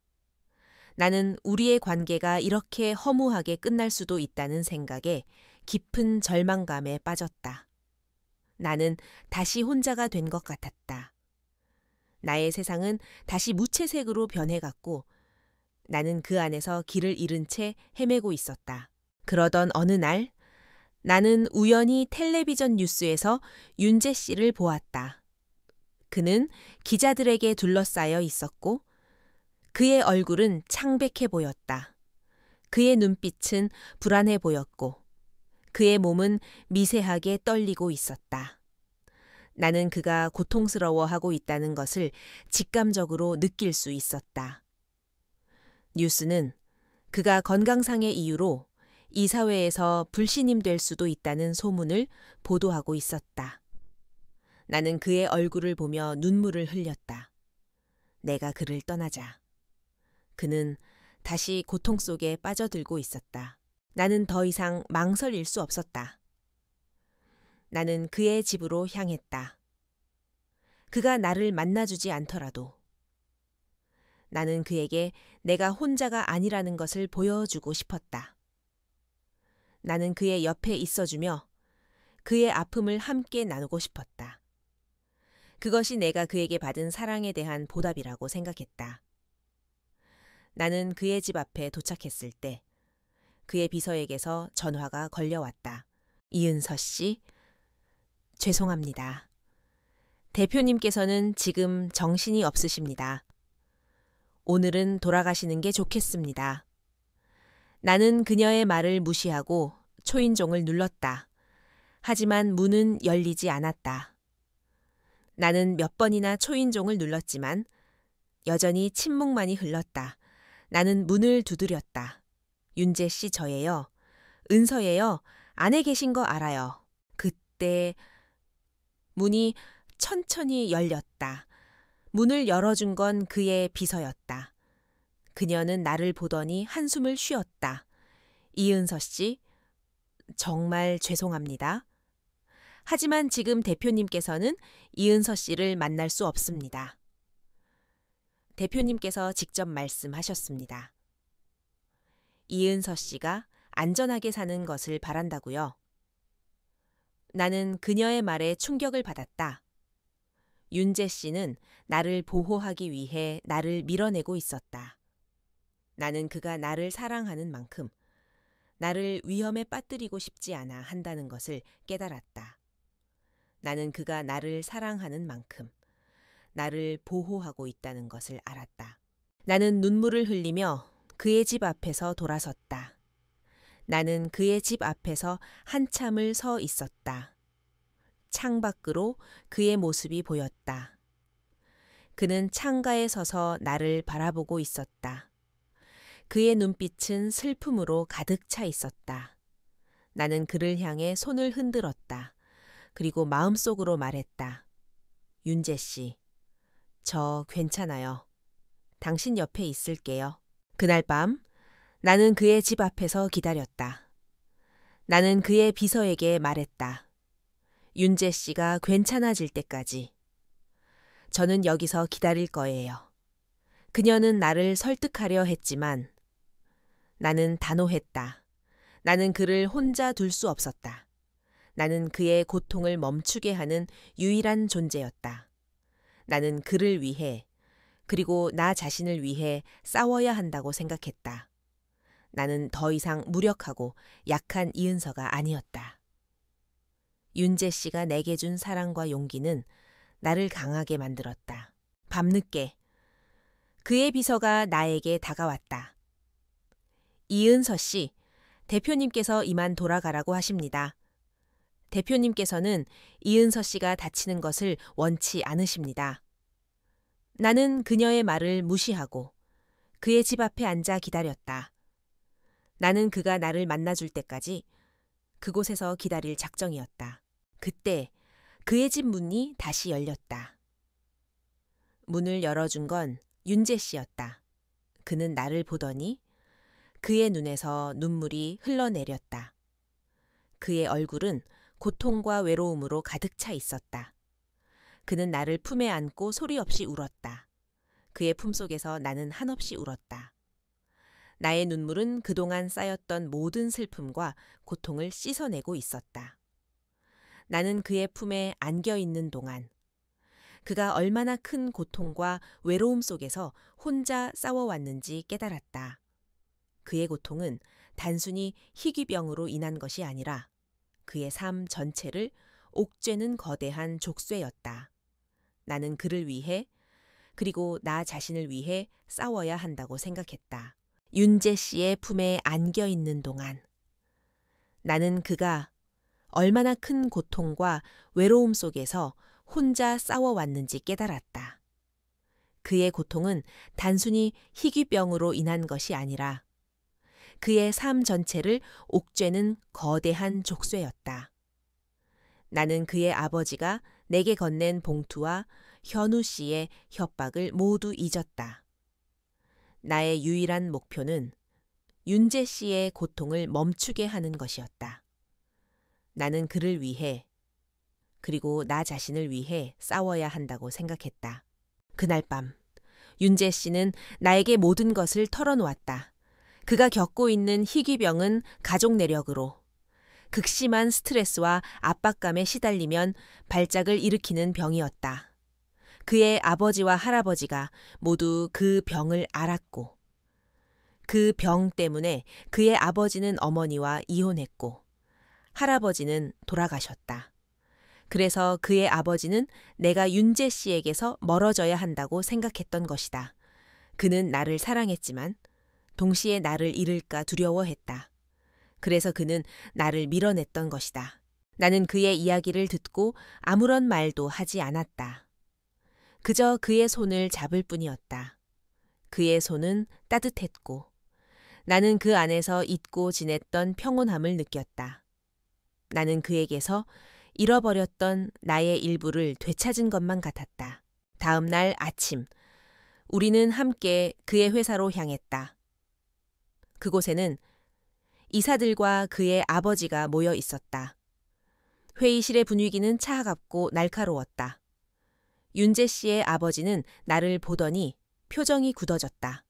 S1: 나는 우리의 관계가 이렇게 허무하게 끝날 수도 있다는 생각에 깊은 절망감에 빠졌다. 나는 다시 혼자가 된 것 같았다. 나의 세상은 다시 무채색으로 변해갔고 나는 그 안에서 길을 잃은 채 헤매고 있었다. 그러던 어느 날 나는 우연히 텔레비전 뉴스에서 윤재 씨를 보았다. 그는 기자들에게 둘러싸여 있었고 그의 얼굴은 창백해 보였다. 그의 눈빛은 불안해 보였고 그의 몸은 미세하게 떨리고 있었다. 나는 그가 고통스러워하고 있다는 것을 직감적으로 느낄 수 있었다. 뉴스는 그가 건강상의 이유로 이 사회에서 불신임 될 수도 있다는 소문을 보도하고 있었다. 나는 그의 얼굴을 보며 눈물을 흘렸다. 내가 그를 떠나자. 그는 다시 고통 속에 빠져들고 있었다. 나는 더 이상 망설일 수 없었다. 나는 그의 집으로 향했다. 그가 나를 만나주지 않더라도 나는 그에게 내가 혼자가 아니라는 것을 보여주고 싶었다. 나는 그의 옆에 있어주며 그의 아픔을 함께 나누고 싶었다. 그것이 내가 그에게 받은 사랑에 대한 보답이라고 생각했다. 나는 그의 집 앞에 도착했을 때 그의 비서에게서 전화가 걸려왔다. 이은서 씨, 죄송합니다. 대표님께서는 지금 정신이 없으십니다. 오늘은 돌아가시는 게 좋겠습니다. 나는 그녀의 말을 무시하고 초인종을 눌렀다. 하지만 문은 열리지 않았다. 나는 몇 번이나 초인종을 눌렀지만 여전히 침묵만이 흘렀다. 나는 문을 두드렸다. 윤재 씨 저예요. 은서예요. 안에 계신 거 알아요. 그때 문이 천천히 열렸다. 문을 열어준 건 그의 비서였다. 그녀는 나를 보더니 한숨을 쉬었다. 이은서 씨, 정말 죄송합니다. 하지만 지금 대표님께서는 이은서 씨를 만날 수 없습니다. 대표님께서 직접 말씀하셨습니다. 이은서 씨가 안전하게 사는 것을 바란다고요. 나는 그녀의 말에 충격을 받았다. 윤재 씨는 나를 보호하기 위해 나를 밀어내고 있었다. 나는 그가 나를 사랑하는 만큼 나를 위험에 빠뜨리고 싶지 않아 한다는 것을 깨달았다. 나는 그가 나를 사랑하는 만큼 나를 보호하고 있다는 것을 알았다. 나는 눈물을 흘리며 그의 집 앞에서 돌아섰다. 나는 그의 집 앞에서 한참을 서 있었다. 창밖으로 그의 모습이 보였다. 그는 창가에 서서 나를 바라보고 있었다. 그의 눈빛은 슬픔으로 가득 차 있었다. 나는 그를 향해 손을 흔들었다. 그리고 마음속으로 말했다. 윤재 씨, 저 괜찮아요. 당신 옆에 있을게요. 그날 밤 나는 그의 집 앞에서 기다렸다. 나는 그의 비서에게 말했다. 윤재 씨가 괜찮아질 때까지. 저는 여기서 기다릴 거예요. 그녀는 나를 설득하려 했지만 나는 단호했다. 나는 그를 혼자 둘 수 없었다. 나는 그의 고통을 멈추게 하는 유일한 존재였다. 나는 그를 위해 그리고 나 자신을 위해 싸워야 한다고 생각했다. 나는 더 이상 무력하고 약한 이은서가 아니었다. 윤재 씨가 내게 준 사랑과 용기는 나를 강하게 만들었다. 밤늦게 그의 비서가 나에게 다가왔다. 이은서 씨, 대표님께서 이만 돌아가라고 하십니다. 대표님께서는 이은서 씨가 다치는 것을 원치 않으십니다. 나는 그녀의 말을 무시하고 그의 집 앞에 앉아 기다렸다. 나는 그가 나를 만나줄 때까지 그곳에서 기다릴 작정이었다. 그때 그의 집 문이 다시 열렸다. 문을 열어준 건 윤재 씨였다. 그는 나를 보더니 그의 눈에서 눈물이 흘러내렸다. 그의 얼굴은 고통과 외로움으로 가득 차 있었다. 그는 나를 품에 안고 소리 없이 울었다. 그의 품속에서 나는 한없이 울었다. 나의 눈물은 그동안 쌓였던 모든 슬픔과 고통을 씻어내고 있었다. 나는 그의 품에 안겨 있는 동안 그가 얼마나 큰 고통과 외로움 속에서 혼자 싸워왔는지 깨달았다. 그의 고통은 단순히 희귀병으로 인한 것이 아니라 그의 삶 전체를 옥죄는 거대한 족쇄였다. 나는 그를 위해 그리고 나 자신을 위해 싸워야 한다고 생각했다. 윤재 씨의 품에 안겨 있는 동안 나는 그가 얼마나 큰 고통과 외로움 속에서 혼자 싸워왔는지 깨달았다. 그의 고통은 단순히 희귀병으로 인한 것이 아니라 그의 삶 전체를 옥죄는 거대한 족쇄였다. 나는 그의 아버지가 내게 건넨 봉투와 현우 씨의 협박을 모두 잊었다. 나의 유일한 목표는 윤재 씨의 고통을 멈추게 하는 것이었다. 나는 그를 위해 그리고 나 자신을 위해 싸워야 한다고 생각했다. 그날 밤 윤재 씨는 나에게 모든 것을 털어놓았다. 그가 겪고 있는 희귀병은 가족 내력으로 극심한 스트레스와 압박감에 시달리면 발작을 일으키는 병이었다. 그의 아버지와 할아버지가 모두 그 병을 알았고 그 병 때문에 그의 아버지는 어머니와 이혼했고 할아버지는 돌아가셨다. 그래서 그의 아버지는 내가 윤재 씨에게서 멀어져야 한다고 생각했던 것이다. 그는 나를 사랑했지만 동시에 나를 잃을까 두려워했다. 그래서 그는 나를 밀어냈던 것이다. 나는 그의 이야기를 듣고 아무런 말도 하지 않았다. 그저 그의 손을 잡을 뿐이었다. 그의 손은 따뜻했고 나는 그 안에서 잊고 지냈던 평온함을 느꼈다. 나는 그에게서 잃어버렸던 나의 일부를 되찾은 것만 같았다. 다음 날 아침, 우리는 함께 그의 회사로 향했다. 그곳에는 이사들과 그의 아버지가 모여 있었다. 회의실의 분위기는 차갑고 날카로웠다. 윤재 씨의 아버지는 나를 보더니 표정이 굳어졌다.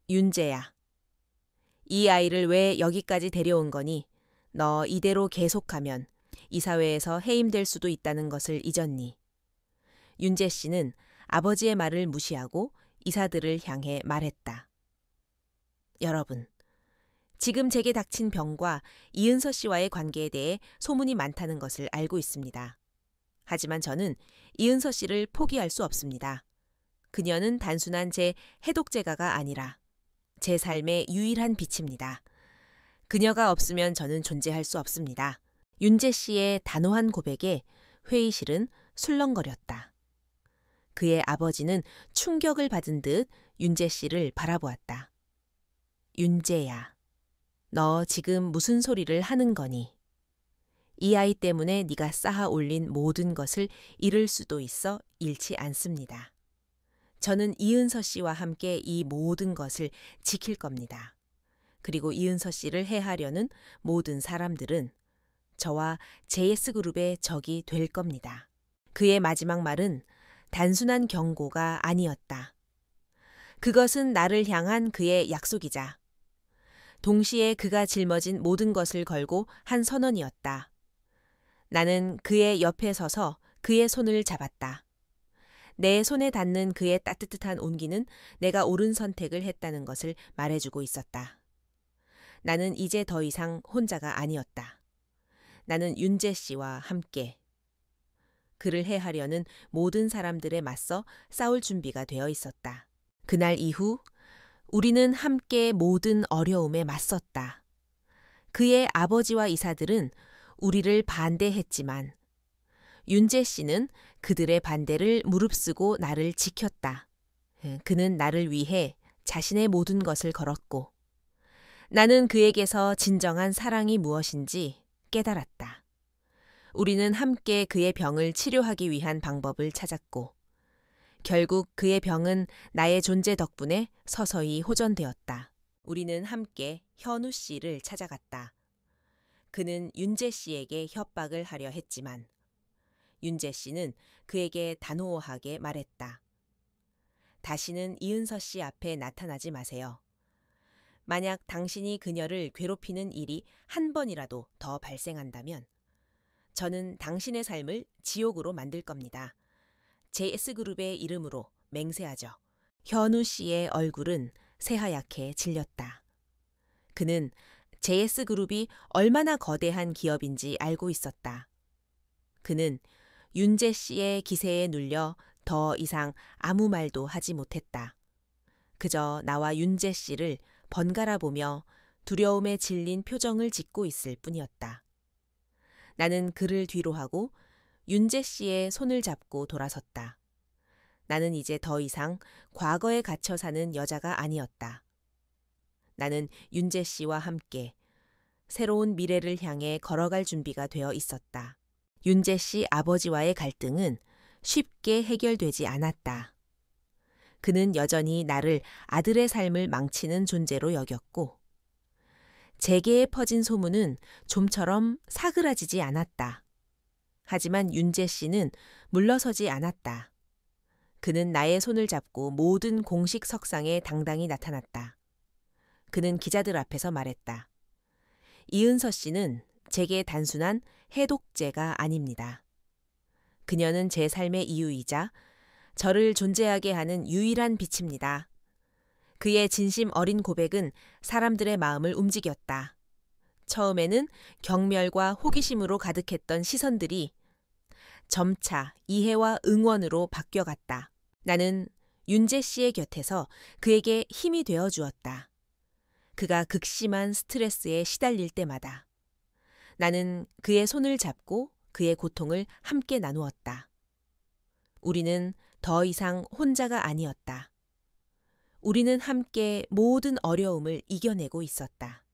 S1: 윤재야, 이 아이를 왜 여기까지 데려온 거니? 너 이대로 계속하면 이사회에서 해임될 수도 있다는 것을 잊었니? 윤재 씨는 아버지의 말을 무시하고 이사들을 향해 말했다. 여러분, 지금 제게 닥친 병과 이은서 씨와의 관계에 대해 소문이 많다는 것을 알고 있습니다. 하지만 저는 이은서 씨를 포기할 수 없습니다. 그녀는 단순한 제 해독제가가 아니라 제 삶의 유일한 빛입니다. 그녀가 없으면 저는 존재할 수 없습니다. 윤재 씨의 단호한 고백에 회의실은 술렁거렸다. 그의 아버지는 충격을 받은 듯 윤재 씨를 바라보았다. 윤재야, 너 지금 무슨 소리를 하는 거니? 이 아이 때문에 네가 쌓아 올린 모든 것을 잃을 수도 있어 잃지 않습니다. 저는 이은서 씨와 함께 이 모든 것을 지킬 겁니다. 그리고 이은서 씨를 해하려는 모든 사람들은 저와 JS그룹의 적이 될 겁니다. 그의 마지막 말은 단순한 경고가 아니었다. 그것은 나를 향한 그의 약속이자 동시에 그가 짊어진 모든 것을 걸고 한 선언이었다. 나는 그의 옆에 서서 그의 손을 잡았다. 내 손에 닿는 그의 따뜻한 온기는 내가 옳은 선택을 했다는 것을 말해주고 있었다. 나는 이제 더 이상 혼자가 아니었다. 나는 윤재 씨와 함께 그를 해하려는 모든 사람들에 맞서 싸울 준비가 되어 있었다. 그날 이후 우리는 함께 모든 어려움에 맞섰다. 그의 아버지와 이사들은 우리를 반대했지만 윤재 씨는 그들의 반대를 무릅쓰고 나를 지켰다. 그는 나를 위해 자신의 모든 것을 걸었고 나는 그에게서 진정한 사랑이 무엇인지 깨달았다. 우리는 함께 그의 병을 치료하기 위한 방법을 찾았고 결국 그의 병은 나의 존재 덕분에 서서히 호전되었다. 우리는 함께 현우 씨를 찾아갔다. 그는 윤재 씨에게 협박을 하려 했지만 윤재 씨는 그에게 단호하게 말했다. 다시는 이은서 씨 앞에 나타나지 마세요. 만약 당신이 그녀를 괴롭히는 일이 한 번이라도 더 발생한다면 저는 당신의 삶을 지옥으로 만들 겁니다. JS그룹의 이름으로 맹세하죠. 현우 씨의 얼굴은 새하얗게 질렸다. 그는 JS그룹이 얼마나 거대한 기업인지 알고 있었다. 그는 윤재 씨의 기세에 눌려 더 이상 아무 말도 하지 못했다. 그저 나와 윤재 씨를 번갈아 보며 두려움에 질린 표정을 짓고 있을 뿐이었다. 나는 그를 뒤로 하고 윤재 씨의 손을 잡고 돌아섰다. 나는 이제 더 이상 과거에 갇혀 사는 여자가 아니었다. 나는 윤재 씨와 함께 새로운 미래를 향해 걸어갈 준비가 되어 있었다. 윤재 씨 아버지와의 갈등은 쉽게 해결되지 않았다. 그는 여전히 나를 아들의 삶을 망치는 존재로 여겼고 재계에 퍼진 소문은 좀처럼 사그라지지 않았다. 하지만 윤재 씨는 물러서지 않았다. 그는 나의 손을 잡고 모든 공식 석상에 당당히 나타났다. 그는 기자들 앞에서 말했다. 이은서 씨는 제게 단순한 해독제가 아닙니다. 그녀는 제 삶의 이유이자 저를 존재하게 하는 유일한 빛입니다. 그의 진심 어린 고백은 사람들의 마음을 움직였다. 처음에는 경멸과 호기심으로 가득했던 시선들이 점차 이해와 응원으로 바뀌어갔다. 나는 윤재 씨의 곁에서 그에게 힘이 되어 주었다. 그가 극심한 스트레스에 시달릴 때마다 나는 그의 손을 잡고 그의 고통을 함께 나누었다. 우리는 더 이상 혼자가 아니었다. 우리는 함께 모든 어려움을 이겨내고 있었다.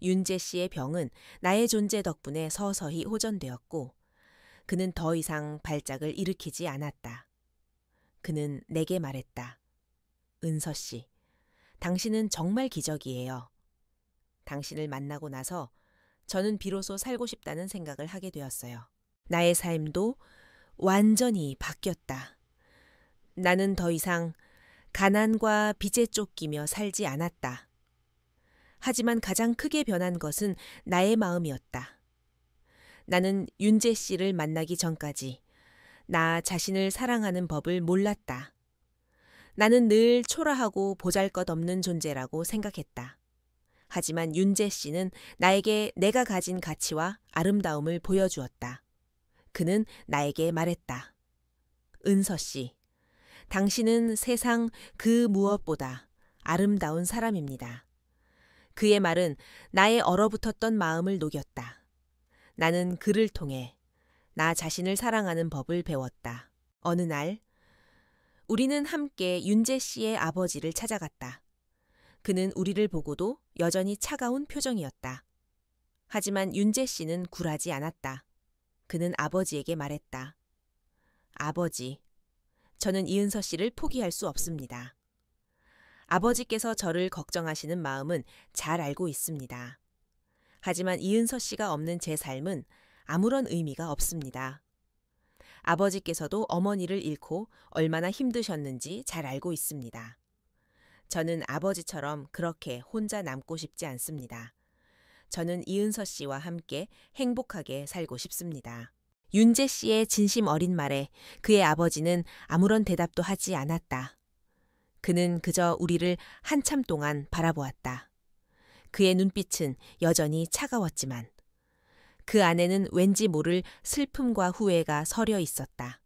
S1: 윤재 씨의 병은 나의 존재 덕분에 서서히 호전되었고 그는 더 이상 발작을 일으키지 않았다. 그는 내게 말했다. 은서 씨, 당신은 정말 기적이에요. 당신을 만나고 나서 저는 비로소 살고 싶다는 생각을 하게 되었어요. 나의 삶도 완전히 바뀌었다. 나는 더 이상 가난과 빚에 쫓기며 살지 않았다. 하지만 가장 크게 변한 것은 나의 마음이었다. 나는 윤재 씨를 만나기 전까지 나 자신을 사랑하는 법을 몰랐다. 나는 늘 초라하고 보잘것없는 존재라고 생각했다. 하지만 윤재 씨는 나에게 내가 가진 가치와 아름다움을 보여주었다. 그는 나에게 말했다. 은서 씨, 당신은 세상 그 무엇보다 아름다운 사람입니다. 그의 말은 나의 얼어붙었던 마음을 녹였다. 나는 그를 통해 나 자신을 사랑하는 법을 배웠다. 어느 날 우리는 함께 윤재 씨의 아버지를 찾아갔다. 그는 우리를 보고도 여전히 차가운 표정이었다. 하지만 윤재 씨는 굴하지 않았다. 그는 아버지에게 말했다. 아버지, 저는 이은서 씨를 포기할 수 없습니다. 아버지께서 저를 걱정하시는 마음은 잘 알고 있습니다. 하지만 이은서 씨가 없는 제 삶은 아무런 의미가 없습니다. 아버지께서도 어머니를 잃고 얼마나 힘드셨는지 잘 알고 있습니다. 저는 아버지처럼 그렇게 혼자 남고 싶지 않습니다. 저는 이은서 씨와 함께 행복하게 살고 싶습니다. 윤재 씨의 진심 어린 말에 그의 아버지는 아무런 대답도 하지 않았다. 그는 그저 우리를 한참 동안 바라보았다. 그의 눈빛은 여전히 차가웠지만 그 안에는 왠지 모를 슬픔과 후회가 서려 있었다.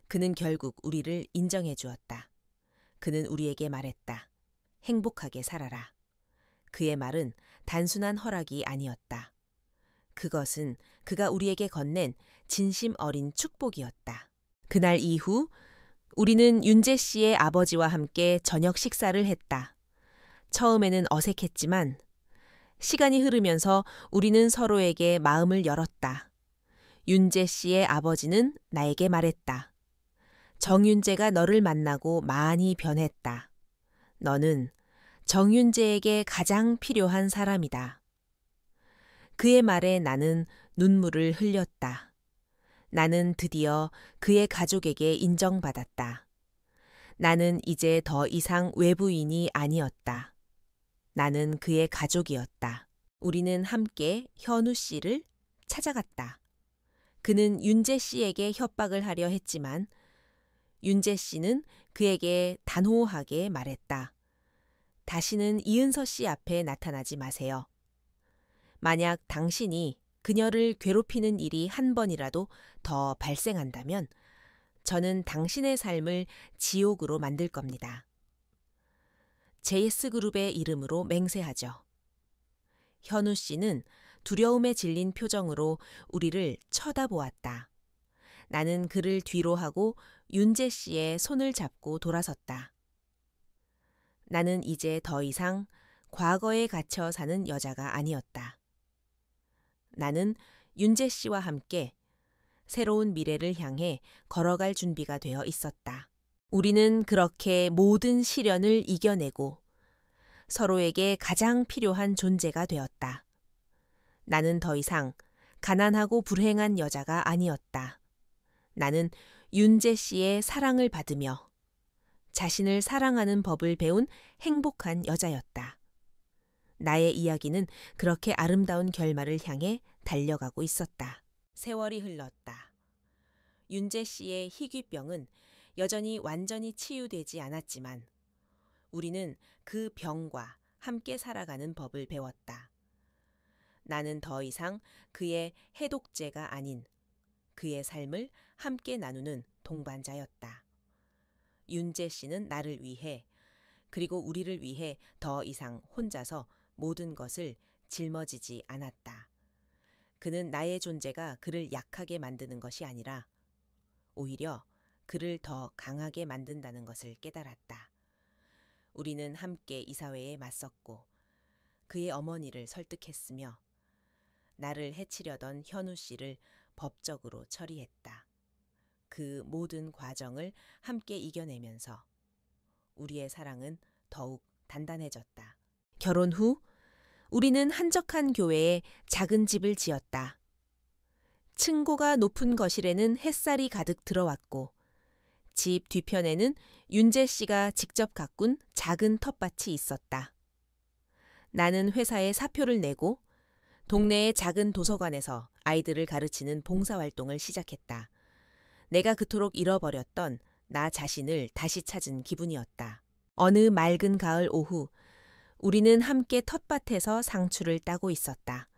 S1: 그는 결국 우리를 인정해 주었다. 그는 우리에게 말했다. 행복하게 살아라. 그의 말은 단순한 허락이 아니었다. 그것은 그가 우리에게 건넨 진심 어린 축복이었다. 그날 이후 우리는 윤재 씨의 아버지와 함께 저녁 식사를 했다. 처음에는 어색했지만 시간이 흐르면서 우리는 서로에게 마음을 열었다. 윤재 씨의 아버지는 나에게 말했다. 정윤재가 너를 만나고 많이 변했다. 너는 정윤재에게 가장 필요한 사람이다. 그의 말에 나는 눈물을 흘렸다. 나는 드디어 그의 가족에게 인정받았다. 나는 이제 더 이상 외부인이 아니었다. 나는 그의 가족이었다. 우리는 함께 현우 씨를 찾아갔다. 그는 윤재 씨에게 협박을 하려 했지만 윤재 씨는 그에게 단호하게 말했다. 다시는 이은서 씨 앞에 나타나지 마세요. 만약 당신이 그녀를 괴롭히는 일이 한 번이라도 더 발생한다면 저는 당신의 삶을 지옥으로 만들 겁니다. JS그룹의 이름으로 맹세하죠. 현우 씨는 두려움에 질린 표정으로 우리를 쳐다보았다. 나는 그를 뒤로 하고 윤재 씨의 손을 잡고 돌아섰다. 나는 이제 더 이상 과거에 갇혀 사는 여자가 아니었다. 나는 윤재 씨와 함께 새로운 미래를 향해 걸어갈 준비가 되어 있었다. 우리는 그렇게 모든 시련을 이겨내고 서로에게 가장 필요한 존재가 되었다. 나는 더 이상 가난하고 불행한 여자가 아니었다. 나는 윤재 씨의 사랑을 받으며 자신을 사랑하는 법을 배운 행복한 여자였다. 나의 이야기는 그렇게 아름다운 결말을 향해 달려가고 있었다. 세월이 흘렀다. 윤재 씨의 희귀병은 여전히 완전히 치유되지 않았지만 우리는 그 병과 함께 살아가는 법을 배웠다. 나는 더 이상 그의 해독제가 아닌 그의 삶을 함께 나누는 동반자였다. 윤재 씨는 나를 위해, 그리고 우리를 위해 더 이상 혼자서 모든 것을 짊어지지 않았다. 그는 나의 존재가 그를 약하게 만드는 것이 아니라 오히려 그를 더 강하게 만든다는 것을 깨달았다. 우리는 함께 이사회에 맞섰고 그의 어머니를 설득했으며 나를 해치려던 현우 씨를 법적으로 처리했다. 그 모든 과정을 함께 이겨내면서 우리의 사랑은 더욱 단단해졌다. 결혼 후 우리는 한적한 교회에 작은 집을 지었다. 층고가 높은 거실에는 햇살이 가득 들어왔고 집 뒤편에는 윤재 씨가 직접 가꾼 작은 텃밭이 있었다. 나는 회사에 사표를 내고 동네의 작은 도서관에서 아이들을 가르치는 봉사활동을 시작했다. 내가 그토록 잃어버렸던 나 자신을 다시 찾은 기분이었다. 어느 맑은 가을 오후 우리는 함께 텃밭에서 상추를 따고 있었다.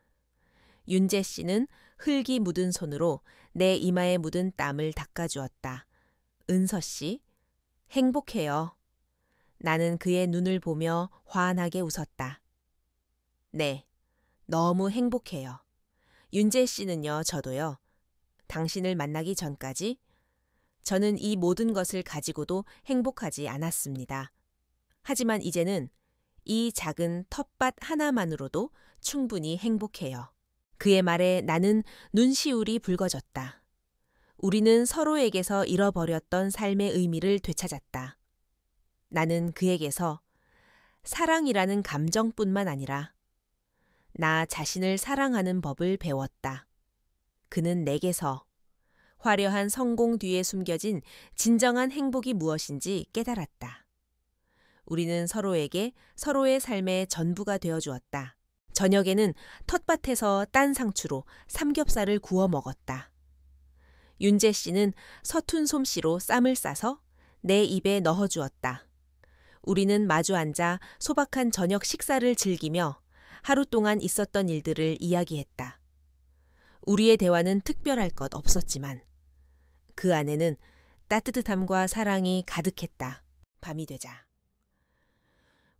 S1: 윤재 씨는 흙이 묻은 손으로 내 이마에 묻은 땀을 닦아주었다. 은서 씨, 행복해요. 나는 그의 눈을 보며 환하게 웃었다. 네, 너무 행복해요. 윤재 씨는요, 저도요. 당신을 만나기 전까지 저는 이 모든 것을 가지고도 행복하지 않았습니다. 하지만 이제는 이 작은 텃밭 하나만으로도 충분히 행복해요. 그의 말에 나는 눈시울이 붉어졌다. 우리는 서로에게서 잃어버렸던 삶의 의미를 되찾았다. 나는 그에게서 사랑이라는 감정뿐만 아니라 나 자신을 사랑하는 법을 배웠다. 그는 내게서 화려한 성공 뒤에 숨겨진 진정한 행복이 무엇인지 깨달았다. 우리는 서로에게 서로의 삶의 전부가 되어 주었다. 저녁에는 텃밭에서 딴 상추로 삼겹살을 구워 먹었다. 윤재 씨는 서툰 솜씨로 쌈을 싸서 내 입에 넣어 주었다. 우리는 마주 앉아 소박한 저녁 식사를 즐기며 하루 동안 있었던 일들을 이야기했다. 우리의 대화는 특별할 것 없었지만 그 안에는 따뜻함과 사랑이 가득했다. 밤이 되자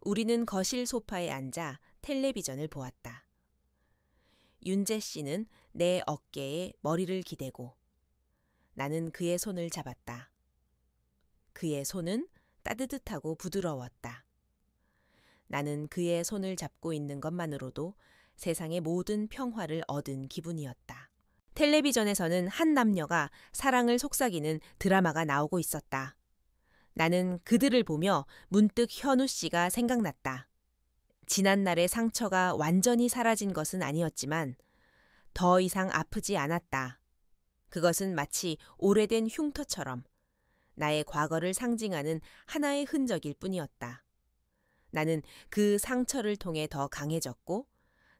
S1: 우리는 거실 소파에 앉아 텔레비전을 보았다. 윤재 씨는 내 어깨에 머리를 기대고 나는 그의 손을 잡았다. 그의 손은 따뜻하고 부드러웠다. 나는 그의 손을 잡고 있는 것만으로도 세상의 모든 평화를 얻은 기분이었다. 텔레비전에서는 한 남녀가 사랑을 속삭이는 드라마가 나오고 있었다. 나는 그들을 보며 문득 현우 씨가 생각났다. 지난날의 상처가 완전히 사라진 것은 아니었지만 더 이상 아프지 않았다. 그것은 마치 오래된 흉터처럼 나의 과거를 상징하는 하나의 흔적일 뿐이었다. 나는 그 상처를 통해 더 강해졌고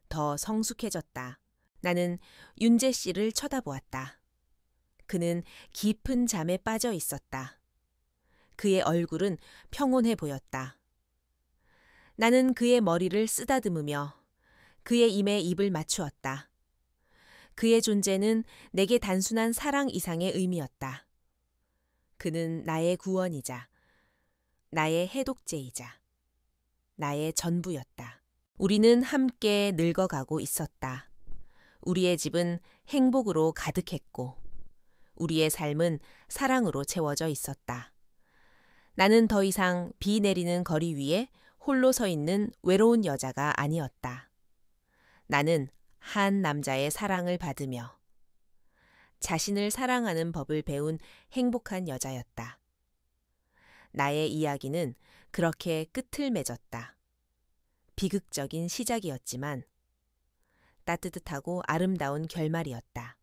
S1: 더 성숙해졌다. 나는 윤재 씨를 쳐다보았다. 그는 깊은 잠에 빠져 있었다. 그의 얼굴은 평온해 보였다. 나는 그의 머리를 쓰다듬으며 그의 입에 입을 맞추었다. 그의 존재는 내게 단순한 사랑 이상의 의미였다. 그는 나의 구원이자 나의 해독제이자 나의 전부였다. 우리는 함께 늙어가고 있었다. 우리의 집은 행복으로 가득했고 우리의 삶은 사랑으로 채워져 있었다. 나는 더 이상 비 내리는 거리 위에 홀로 서 있는 외로운 여자가 아니었다. 나는 한 남자의 사랑을 받으며 자신을 사랑하는 법을 배운 행복한 여자였다. 나의 이야기는 그렇게 끝을 맺었다. 비극적인 시작이었지만 따뜻하고 아름다운 결말이었다.